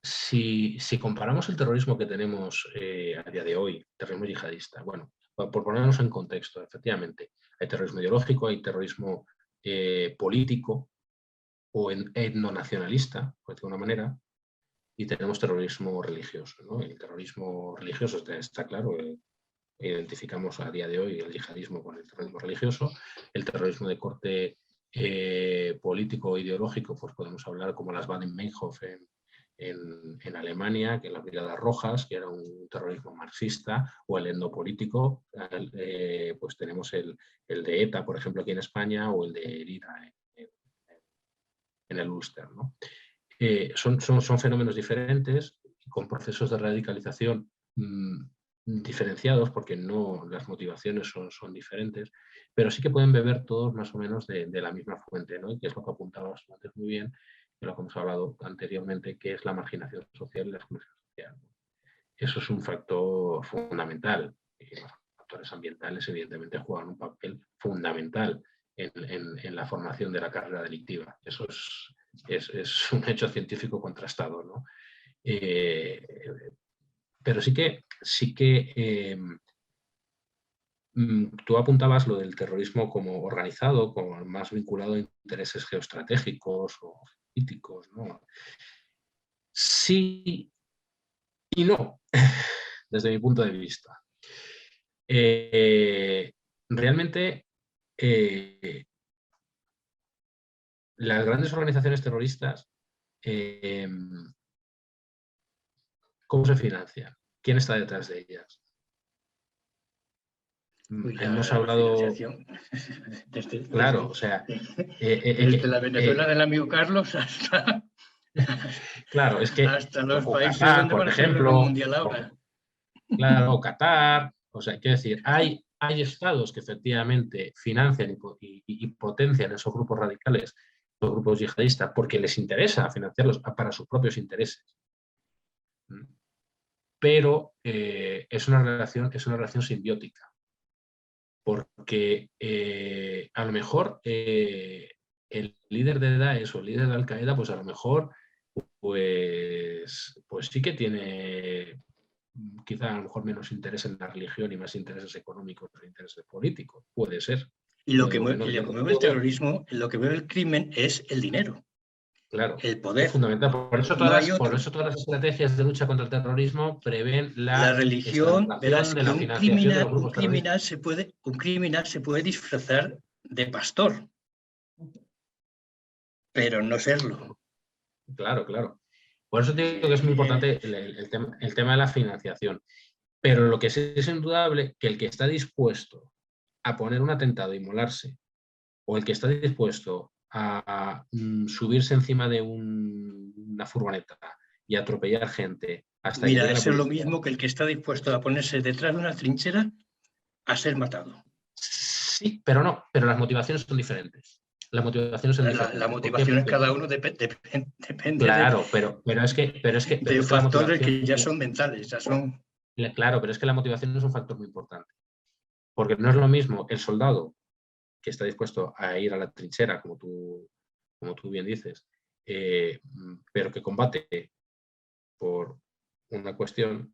Si comparamos el terrorismo que tenemos a día de hoy, terrorismo yihadista, bueno, por ponernos en contexto, efectivamente, hay terrorismo ideológico, hay terrorismo político o etnonacionalista, por decirlo de alguna manera, y tenemos terrorismo religioso, ¿no? El terrorismo religioso está claro, identificamos a día de hoy el yihadismo con el terrorismo religioso, el terrorismo de corte político o ideológico, pues podemos hablar como las Baden-Meinhof en Alemania, que las Brigadas Rojas, que era un terrorismo marxista, o el endopolítico, pues tenemos el de ETA, por ejemplo, aquí en España, o el de ERIDA en el Ulster, ¿no? Son fenómenos diferentes, con procesos de radicalización diferenciados, porque no las motivaciones son diferentes, pero sí que pueden beber todos más o menos de la misma fuente, ¿no? Y que es lo que apuntabas antes muy bien, de lo que hemos hablado anteriormente, que es la marginación social y la exclusión social. Eso es un factor fundamental. Y los factores ambientales, evidentemente, juegan un papel fundamental en la formación de la carrera delictiva. Eso es un hecho científico contrastado, ¿no? Pero sí que tú apuntabas lo del terrorismo como organizado, como más vinculado a intereses geoestratégicos o políticos, ¿no? Sí y no, desde mi punto de vista. Realmente, las grandes organizaciones terroristas, ¿cómo se financian? ¿Quién está detrás de ellas? Hemos hablado... Claro, o sea... desde la Venezuela del amigo Carlos hasta... Claro, es que... hasta los países Qatar, donde por van a hacer ejemplo, el mundial ahora. Claro, Qatar, o sea, quiero decir, hay estados que efectivamente financian y potencian esos grupos radicales, los grupos yihadistas, porque les interesa financiarlos para sus propios intereses. Pero es una relación simbiótica, porque a lo mejor el líder de Daesh o el líder de Al-Qaeda, pues a lo mejor pues sí que tiene quizá a lo mejor menos interés en la religión y más intereses económicos e intereses políticos. Puede ser. Y lo que mueve el terrorismo, lo que mueve el crimen es el dinero. Claro, el poder. Es fundamental. Por eso todas las estrategias de lucha contra el terrorismo prevén la religión. Verás de que la financiación de los grupos un criminal se puede disfrazar de pastor, pero no serlo. Claro, claro. Por eso digo que es muy importante el tema de la financiación. Pero lo que es indudable que el que está dispuesto a poner un atentado y inmolarse, o el que está dispuesto a subirse encima de una furgoneta y atropellar gente hasta Mira, eso es lo mismo que el que está dispuesto a ponerse detrás de una trinchera a ser matado. Sí, pero no, pero las motivaciones son diferentes. Las motivaciones son diferentes. La motivación en cada uno depende. Claro, pero es que de factores que ya son mentales, ya son. Claro, pero es que la motivación es un factor muy importante. Porque no es lo mismo el soldado que está dispuesto a ir a la trinchera, como tú bien dices, pero que combate por una cuestión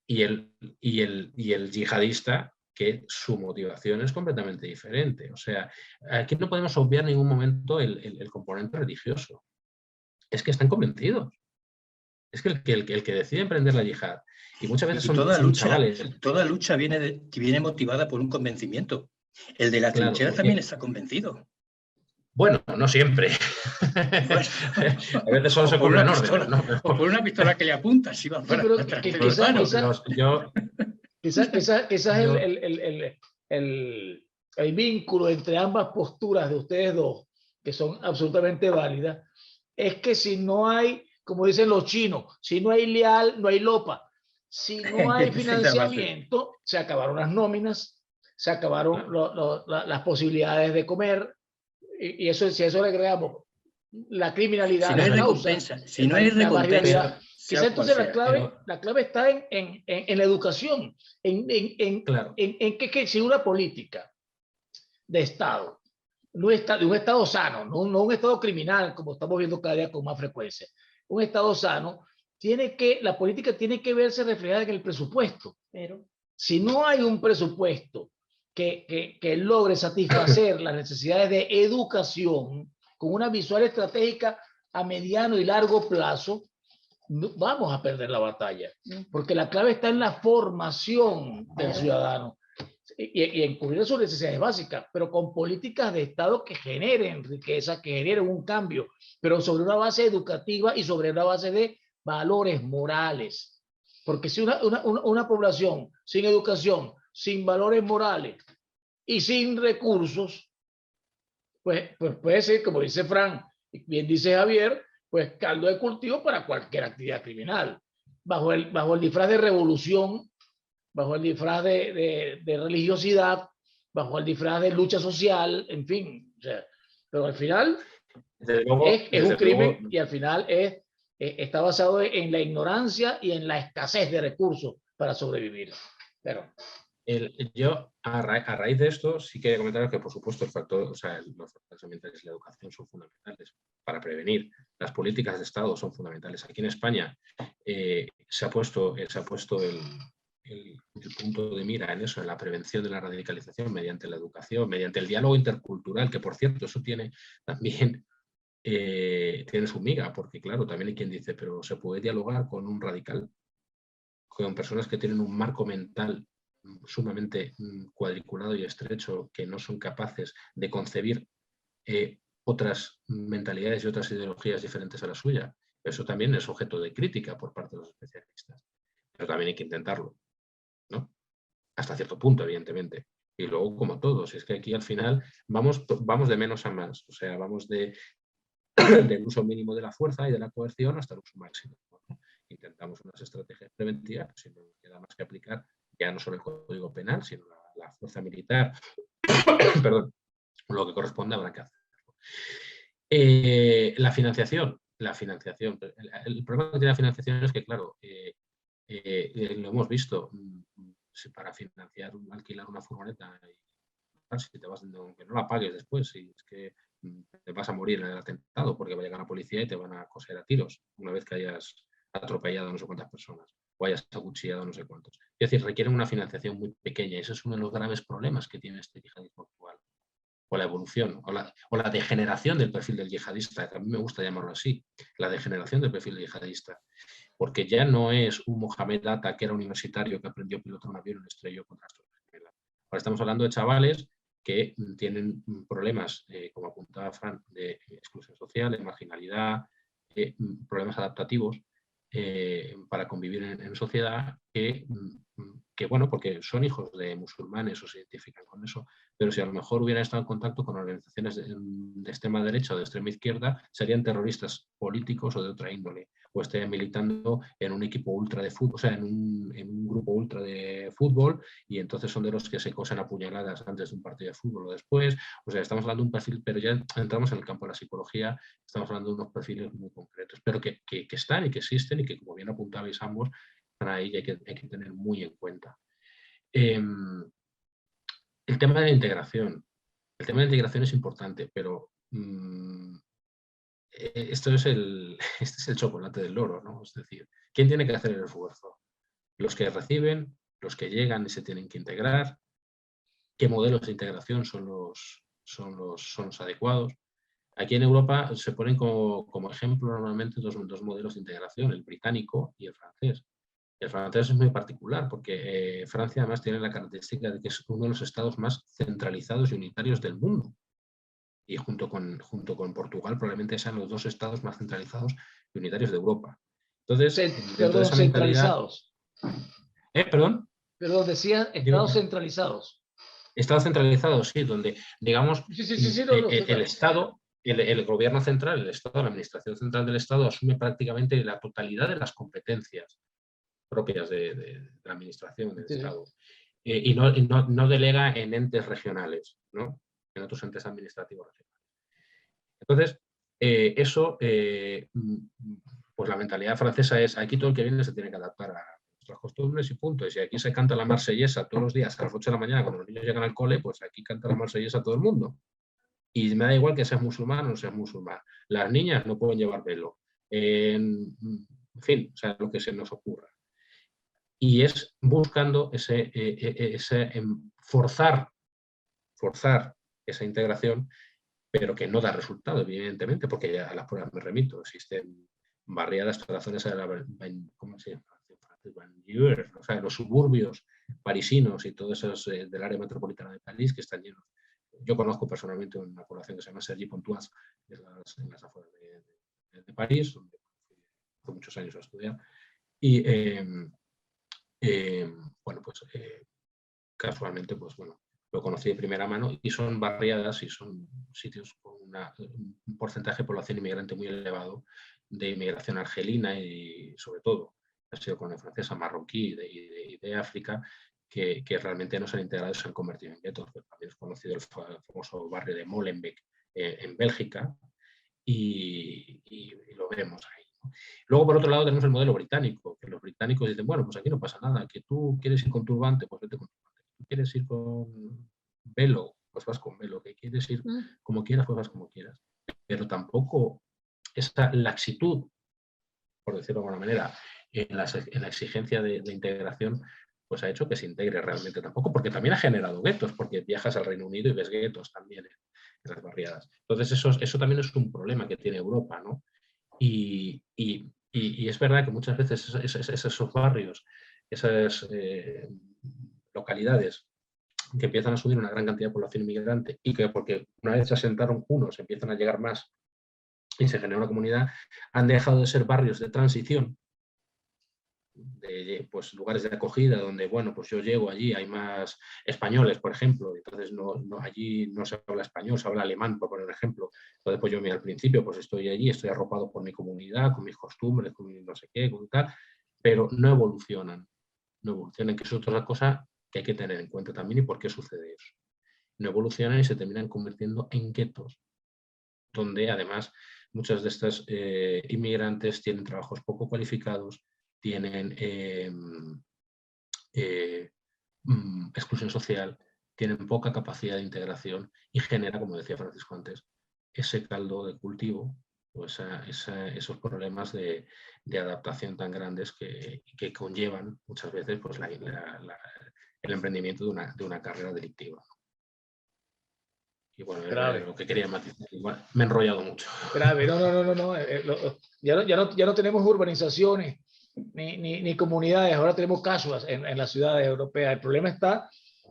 y el yihadista que su motivación es completamente diferente. O sea, aquí no podemos obviar en ningún momento el componente religioso. Es que están convencidos. Es que el que decide emprender la yihad, y muchas veces son chavales. Toda lucha viene motivada por un convencimiento. El de la trinchera también está convencido. Bueno, no siempre. Bueno, a veces solo se cumple un orden. ¿No? O por una pistola que le apunta, si va fuera. Quizás el vínculo entre ambas posturas de ustedes dos, que son absolutamente válidas, es que si no hay, como dicen los chinos, si no hay leal, no hay lopa. Si no hay financiamiento, se acabaron las nóminas, se acabaron las posibilidades de comer, y eso, si a eso le agregamos la criminalidad, si no hay recompensa, si no hay recompensa. Quizás entonces la clave está en la educación, en que si una política de Estado, de un Estado sano, no un Estado criminal, como estamos viendo cada día con más frecuencia, un Estado sano, la política tiene que verse reflejada en el presupuesto. Pero si no hay un presupuesto que logre satisfacer las necesidades de educación con una visual estratégica a mediano y largo plazo, vamos a perder la batalla, porque la clave está en la formación del ciudadano y en cubrir sus necesidades básicas, pero con políticas de Estado que generen riqueza, que generen un cambio, pero sobre una base educativa y sobre una base de valores morales. Porque si una población sin educación, sin valores morales y sin recursos, pues puede ser, como dice Fran, y bien dice Javier, pues caldo de cultivo para cualquier actividad criminal. Bajo el disfraz de revolución, bajo el disfraz de religiosidad, bajo el disfraz de lucha social, en fin. O sea, pero al final es un crimen y al final está basado en la ignorancia y en la escasez de recursos para sobrevivir. Pero yo, a raíz de esto, sí quería comentar que, por supuesto, los factores ambientales y la educación son fundamentales para prevenir. Las políticas de Estado son fundamentales. Aquí en España se ha puesto el punto de mira en eso, en la prevención de la radicalización mediante la educación, mediante el diálogo intercultural, que, por cierto, eso tiene también tiene su miga, porque, claro, también hay quien dice, pero se puede dialogar con un radical, con personas que tienen un marco mental sumamente cuadriculado y estrecho, que no son capaces de concebir otras mentalidades y otras ideologías diferentes a la suya. Eso también es objeto de crítica por parte de los especialistas. Pero también hay que intentarlo, ¿no? Hasta cierto punto, evidentemente. Y luego, como todos, es que aquí al final vamos de menos a más. O sea, vamos del uso mínimo de la fuerza y de la coerción hasta el uso máximo, ¿no? Intentamos unas estrategias preventivas, si no queda más que aplicar ya no solo el Código Penal, sino la fuerza militar, perdón, lo que corresponde habrá que hacer. La financiación. El problema que tiene la financiación es que, claro, lo hemos visto, para financiar, alquilar una furgoneta, si te vas, aunque no la pagues después, si es que te vas a morir en el atentado porque va a llegar la policía y te van a coser a tiros una vez que hayas atropellado a no sé cuántas personas o hayas acuchillado a no sé cuántos. Es decir, requieren una financiación muy pequeña y ese es uno de los graves problemas que tiene este yihadismo actual. O la evolución, o la degeneración del perfil del yihadista, que a mí me gusta llamarlo así, la degeneración del perfil del yihadista, porque ya no es un Mohamed Atta que era universitario que aprendió a pilotar un avión y lo estrelló contra las torres gemelas. Ahora estamos hablando de chavales que tienen problemas, como apuntaba Fran, de exclusión social, de marginalidad, problemas adaptativos para convivir en sociedad que, bueno, porque son hijos de musulmanes o se identifican con eso, pero si a lo mejor hubieran estado en contacto con organizaciones de extrema derecha o de extrema izquierda, serían terroristas políticos o de otra índole, o estarían militando en un equipo ultra de fútbol, o sea, en un grupo ultra de fútbol, y entonces son de los que se cosen a puñaladas antes de un partido de fútbol o después. O sea, estamos hablando de un perfil, pero ya entramos en el campo de la psicología, estamos hablando de unos perfiles muy concretos, pero que están y que existen y que, como bien apuntabais ambos, están ahí y hay que tener muy en cuenta. El tema de la integración. El tema de la integración es importante, pero este es el chocolate del loro, ¿no? Es decir, ¿quién tiene que hacer el esfuerzo? Los que reciben, los que llegan y se tienen que integrar, qué modelos de integración son los adecuados. Aquí en Europa se ponen como ejemplo normalmente dos modelos de integración, el británico y el francés. El francés es muy particular porque Francia además tiene la característica de que es uno de los estados más centralizados y unitarios del mundo. Y junto con Portugal probablemente sean los dos estados más centralizados y unitarios de Europa. Entonces, dentro de esa mentalidad... centralizados. ¿Perdón? Perdón, decía estados centralizados. Estados centralizados, sí, donde, digamos, Sí, el Estado, el gobierno central, el Estado, la administración central del Estado asume prácticamente la totalidad de las competencias propias de la administración del Estado. Y no delega en entes regionales, ¿no? En otros entes administrativos regionales. Entonces, pues la mentalidad francesa es, aquí todo el que viene se tiene que adaptar a nuestras costumbres y punto. Y si aquí se canta la marsellesa todos los días a las 8 de la mañana cuando los niños llegan al cole, pues aquí canta la marsellesa todo el mundo. Y me da igual que seas musulmán o no seas musulmán. Las niñas no pueden llevar velo. En fin, o sea, lo que se nos ocurra. Y es buscando forzar esa integración, pero que no da resultado, evidentemente, porque ya a las pruebas me remito. Existen barriadas todas las zonas de la, ¿cómo se llama? O sea, los suburbios parisinos y todos esos del área metropolitana de París que están llenos. Yo conozco personalmente una población que se llama Cergy-Pontoise, en las afueras de París, donde fui hace muchos años a estudiar. Y bueno, pues casualmente, pues bueno, lo conocí de primera mano y son barriadas y son sitios con un porcentaje de población inmigrante muy elevado, de inmigración argelina y sobre todo, ha sido con la francesa, marroquí y de África, que realmente no se han integrado y se han convertido en guetos. Pues también es conocido el famoso barrio de Molenbeek en Bélgica y lo vemos ahí. Luego, por otro lado, tenemos el modelo británico, que los británicos dicen, bueno, pues aquí no pasa nada, que tú quieres ir con turbante, pues vete con turbante. Tú quieres ir con velo, pues vas con velo. Que quieres ir como quieras, pues vas como quieras. Pero tampoco esta laxitud, por decirlo de alguna manera, en la exigencia de integración, pues ha hecho que se integre realmente tampoco, porque también ha generado guetos, porque viajas al Reino Unido y ves guetos también en las barriadas. Entonces, eso también es un problema que tiene Europa, ¿no? Y es verdad que muchas veces esos barrios, esas localidades que empiezan a subir una gran cantidad de población inmigrante y que porque una vez se asentaron unos empiezan a llegar más y se genera una comunidad, han dejado de ser barrios de transición, de pues, lugares de acogida donde, bueno, pues yo llego allí, hay más españoles, por ejemplo, entonces allí no se habla español, se habla alemán, por poner un ejemplo. Entonces, pues yo al principio pues estoy allí, estoy arropado por mi comunidad, con mis costumbres, con mi no sé qué, con tal, pero no evolucionan, que es otra cosa que hay que tener en cuenta también y por qué sucede eso. No evolucionan y se terminan convirtiendo en guetos, donde además muchas de estas inmigrantes tienen trabajos poco cualificados, tienen exclusión social, tienen poca capacidad de integración y genera, como decía Francisco antes, ese caldo de cultivo o esos problemas de adaptación tan grandes que conllevan muchas veces pues, el emprendimiento de una carrera delictiva. Y bueno, Grave. Lo que quería matizar. Igual, me he enrollado mucho. Grave, no. Ya no tenemos urbanizaciones ni comunidades, ahora tenemos casuas en las ciudades europeas. El problema está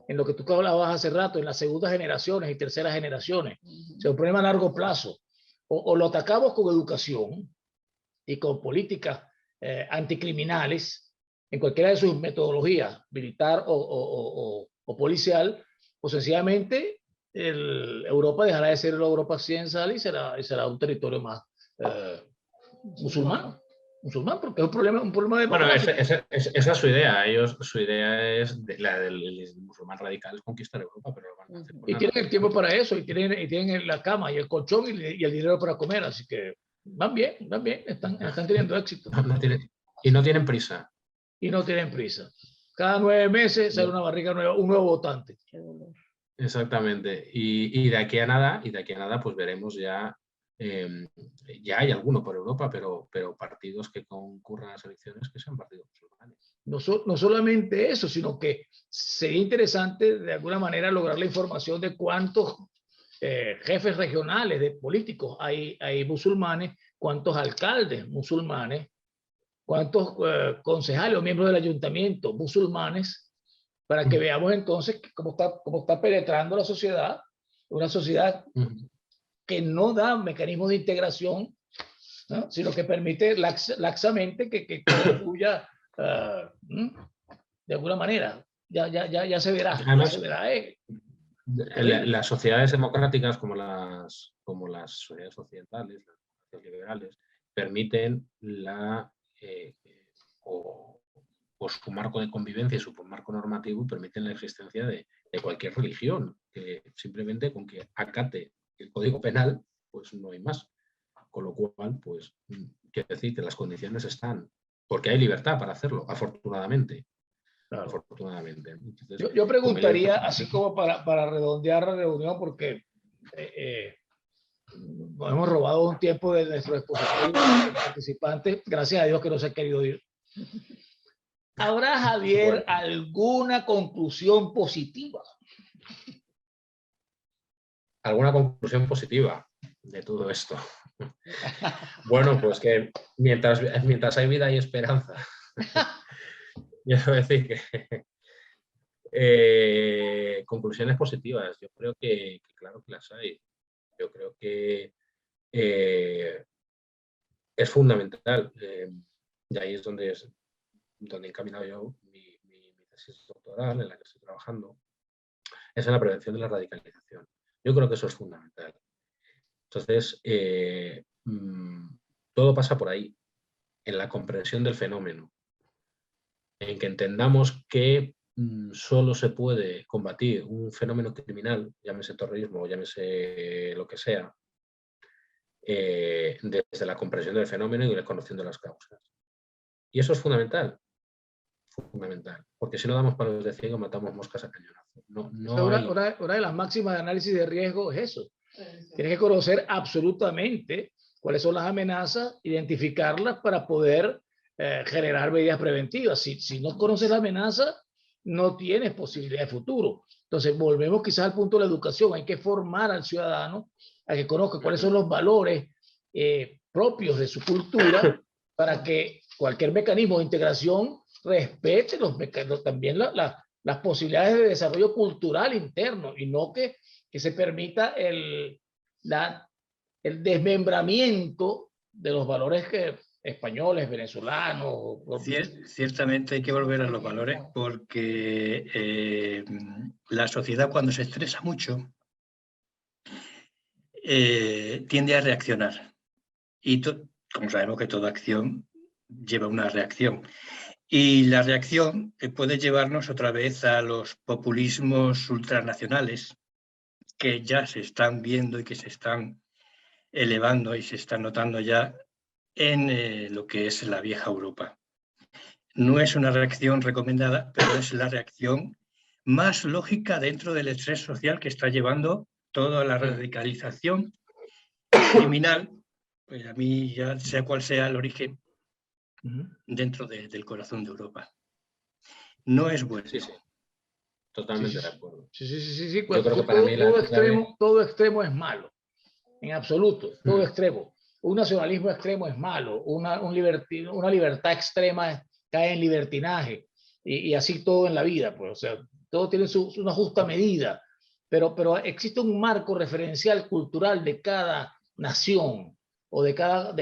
en lo que tú hablabas hace rato, en las segundas generaciones y terceras generaciones. O sea, un problema a largo plazo. O lo atacamos con educación y con políticas anticriminales en cualquiera de sus metodologías, militar o policial, o sencillamente Europa dejará de ser la Europa occidental y será un territorio más musulmán, porque es un problema de... Bueno, esa es su idea. Su idea es la del musulmán radical, es conquistar Europa, pero lo van a hacer. Y tienen el tiempo para eso, y tienen la cama y el colchón y el dinero para comer, así que van bien, están teniendo éxito. Y no tienen prisa. Y no tienen prisa. Cada 9 meses sale una barriga nueva, un nuevo votante. Exactamente. Y de aquí a nada, pues veremos ya ya hay alguno por Europa, pero partidos que concurran a las elecciones que sean partidos musulmanes. No solamente eso, sino que sería interesante de alguna manera lograr la información de cuántos jefes regionales de políticos hay musulmanes, cuántos alcaldes musulmanes, cuántos concejales o miembros del ayuntamiento musulmanes, para que veamos entonces cómo está penetrando la sociedad, una sociedad que no da mecanismos de integración, ¿no? Sino que permite laxamente que fluya de alguna manera. Ya se verá. Además, ya se verá las sociedades democráticas como las sociedades occidentales, las sociedades liberales, permiten o su marco de convivencia y su marco normativo permiten la existencia de cualquier religión, que simplemente con que acate el Código Penal, pues no hay más. Con lo cual, pues, quiero decir que las condiciones están, porque hay libertad para hacerlo, afortunadamente. Claro. Afortunadamente. Entonces, yo preguntaría, así como para redondear la reunión, porque nos hemos robado un tiempo de nuestros expositores participantes, gracias a Dios que no se ha querido ir. ¿Habrá, Javier, alguna conclusión positiva? ¿Alguna conclusión positiva de todo esto? Bueno, pues que mientras hay vida hay esperanza. Quiero decir que conclusiones positivas, yo creo que claro que las hay. Yo creo que es fundamental, y ahí es donde he encaminado yo mi tesis doctoral, en la que estoy trabajando, es en la prevención de la radicalización. Yo creo que eso es fundamental. Entonces, todo pasa por ahí, en la comprensión del fenómeno, en que entendamos que solo se puede combatir un fenómeno criminal, llámese terrorismo o llámese lo que sea, desde la comprensión del fenómeno y la conociendo las causas. Y eso es fundamental, porque si no damos palos de ciego, matamos moscas a cañonazo. Una de las máximas de análisis de riesgo es eso. Tienes que conocer absolutamente cuáles son las amenazas, identificarlas para poder generar medidas preventivas. Si no conoces la amenaza, no tienes posibilidad de futuro. Entonces, volvemos quizás al punto de la educación. Hay que formar al ciudadano a que conozca cuáles son los valores propios de su cultura para que cualquier mecanismo de integración respete también las posibilidades de desarrollo cultural interno y no que se permita el desmembramiento de los valores españoles, venezolanos. Ciertamente hay que volver a los valores porque la sociedad cuando se estresa mucho tiende a reaccionar y como sabemos que toda acción lleva una reacción. Y la reacción puede llevarnos otra vez a los populismos ultranacionales que ya se están viendo y que se están elevando y se están notando ya en lo que es la vieja Europa. No es una reacción recomendada, pero es la reacción más lógica dentro del estrés social que está llevando toda la radicalización criminal, pues a mí ya sea cual sea el origen, dentro del corazón de Europa. No es bueno. Sí. Totalmente de acuerdo. Sí. Yo creo que para mí todo extremo es malo, en absoluto, todo extremo. Un nacionalismo extremo es malo, una libertad extrema cae en libertinaje y así todo en la vida, pues, o sea, todo tiene una justa medida, pero existe un marco referencial cultural de cada nación o de cada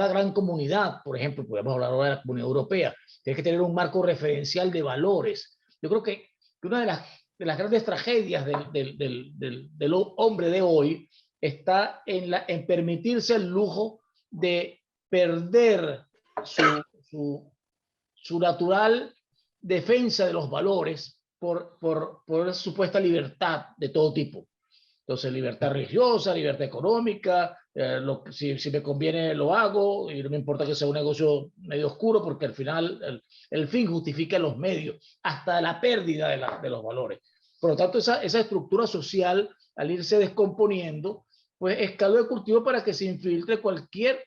gran comunidad. Por ejemplo, podemos hablar ahora de la Comunidad Europea. Tiene que tener un marco referencial de valores. Yo creo que una de las grandes tragedias del hombre de hoy está en permitirse el lujo de perder su natural defensa de los valores por supuesta libertad de todo tipo. Entonces, libertad religiosa, libertad económica, si me conviene lo hago y no me importa que sea un negocio medio oscuro porque al final el fin justifica los medios, hasta la pérdida de los valores. Por lo tanto, esa estructura social, al irse descomponiendo, pues es caldo de cultivo para que se infiltre cualquier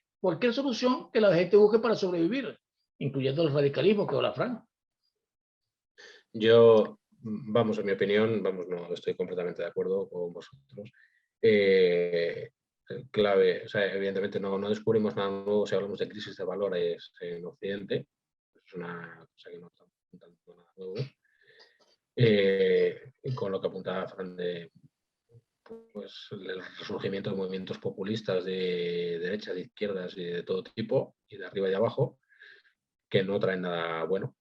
solución que la gente busque para sobrevivir, incluyendo el radicalismo que habla Fran. Yo, vamos, en mi opinión, vamos, no estoy completamente de acuerdo con vosotros. Clave, o sea, evidentemente no descubrimos nada nuevo si hablamos de crisis de valores en Occidente. Es una cosa que no estamos apuntando nada nuevo. Con lo que apuntaba Fran de pues, el resurgimiento de movimientos populistas de derechas, de izquierdas y de todo tipo, y de arriba y de abajo, que no traen nada bueno.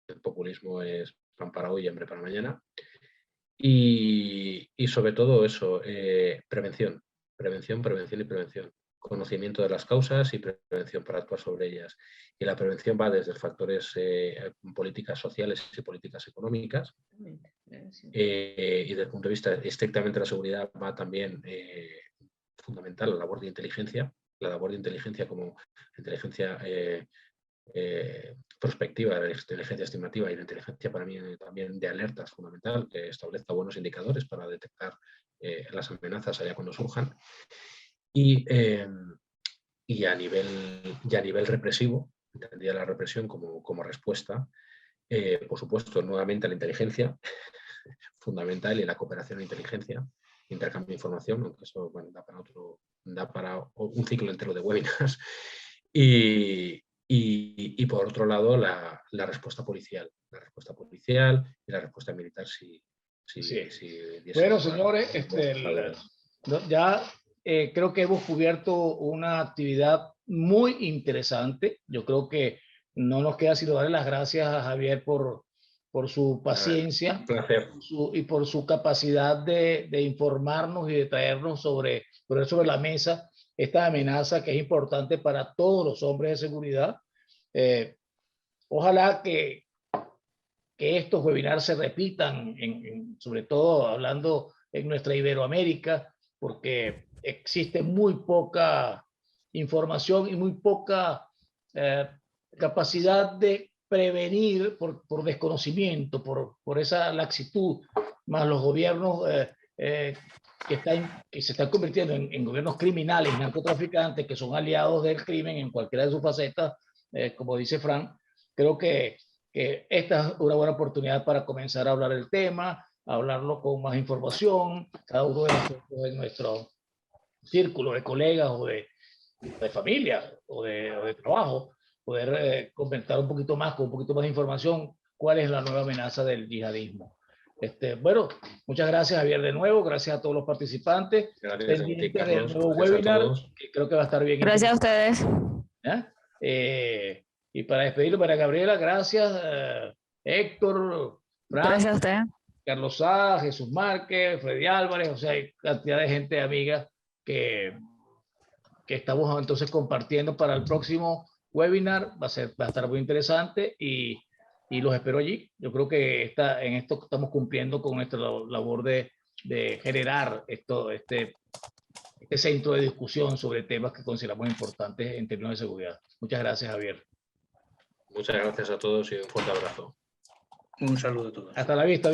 El populismo es pan para hoy y hambre para mañana. Y sobre todo eso, prevención, prevención y prevención. Conocimiento de las causas y prevención para actuar sobre ellas. Y la prevención va desde factores políticas sociales y políticas económicas. Y desde el punto de vista estrictamente de la seguridad va también fundamental la labor de inteligencia. La labor de inteligencia como inteligencia prospectiva, la inteligencia estimativa y la inteligencia para mí también de alerta es fundamental, que establezca buenos indicadores para detectar las amenazas allá cuando surjan. Y a nivel represivo, entendía la represión como respuesta, por supuesto, nuevamente la inteligencia, fundamental, y la cooperación e inteligencia, intercambio de información, aunque eso bueno, da para un ciclo entero de webinars. Y por otro lado, la respuesta policial. La respuesta policial y la respuesta militar si bueno, señores, ya creo que hemos cubierto una actividad muy interesante. Yo creo que no nos queda sino darle las gracias a Javier por su paciencia y por su capacidad de informarnos y de traernos sobre la mesa esta amenaza que es importante para todos los hombres de seguridad. Ojalá que estos webinars se repitan, sobre todo hablando en nuestra Iberoamérica, porque existe muy poca información y muy poca capacidad de prevenir por desconocimiento, por esa laxitud, más los gobiernos que se están convirtiendo en gobiernos criminales, narcotraficantes, que son aliados del crimen en cualquiera de sus facetas, como dice Fran. Creo que esta es una buena oportunidad para comenzar a hablar el tema, a hablarlo con más información, cada uno de nosotros en nuestro círculo de colegas o de familia o de trabajo, poder comentar un poquito más, con un poquito más de información, cuál es la nueva amenaza del yihadismo. Bueno, muchas gracias, Javier, de nuevo. Gracias a todos los participantes. Gracias pendientes del nuevo webinar, que creo que va a estar bien. Gracias a ustedes. Y para despedirlo, para Gabriela, gracias. Héctor, Fran, gracias a usted. Carlos Sá, Jesús Márquez, Freddy Álvarez, o sea, hay cantidad de gente amiga que estamos entonces compartiendo para el próximo webinar. Va a estar muy interesante y los espero allí. Yo creo que en esto estamos cumpliendo con nuestra labor de generar este centro de discusión sobre temas que consideramos importantes en términos de seguridad. Muchas gracias, Javier. Muchas gracias a todos y un fuerte abrazo. Un saludo a todos. Hasta la vista.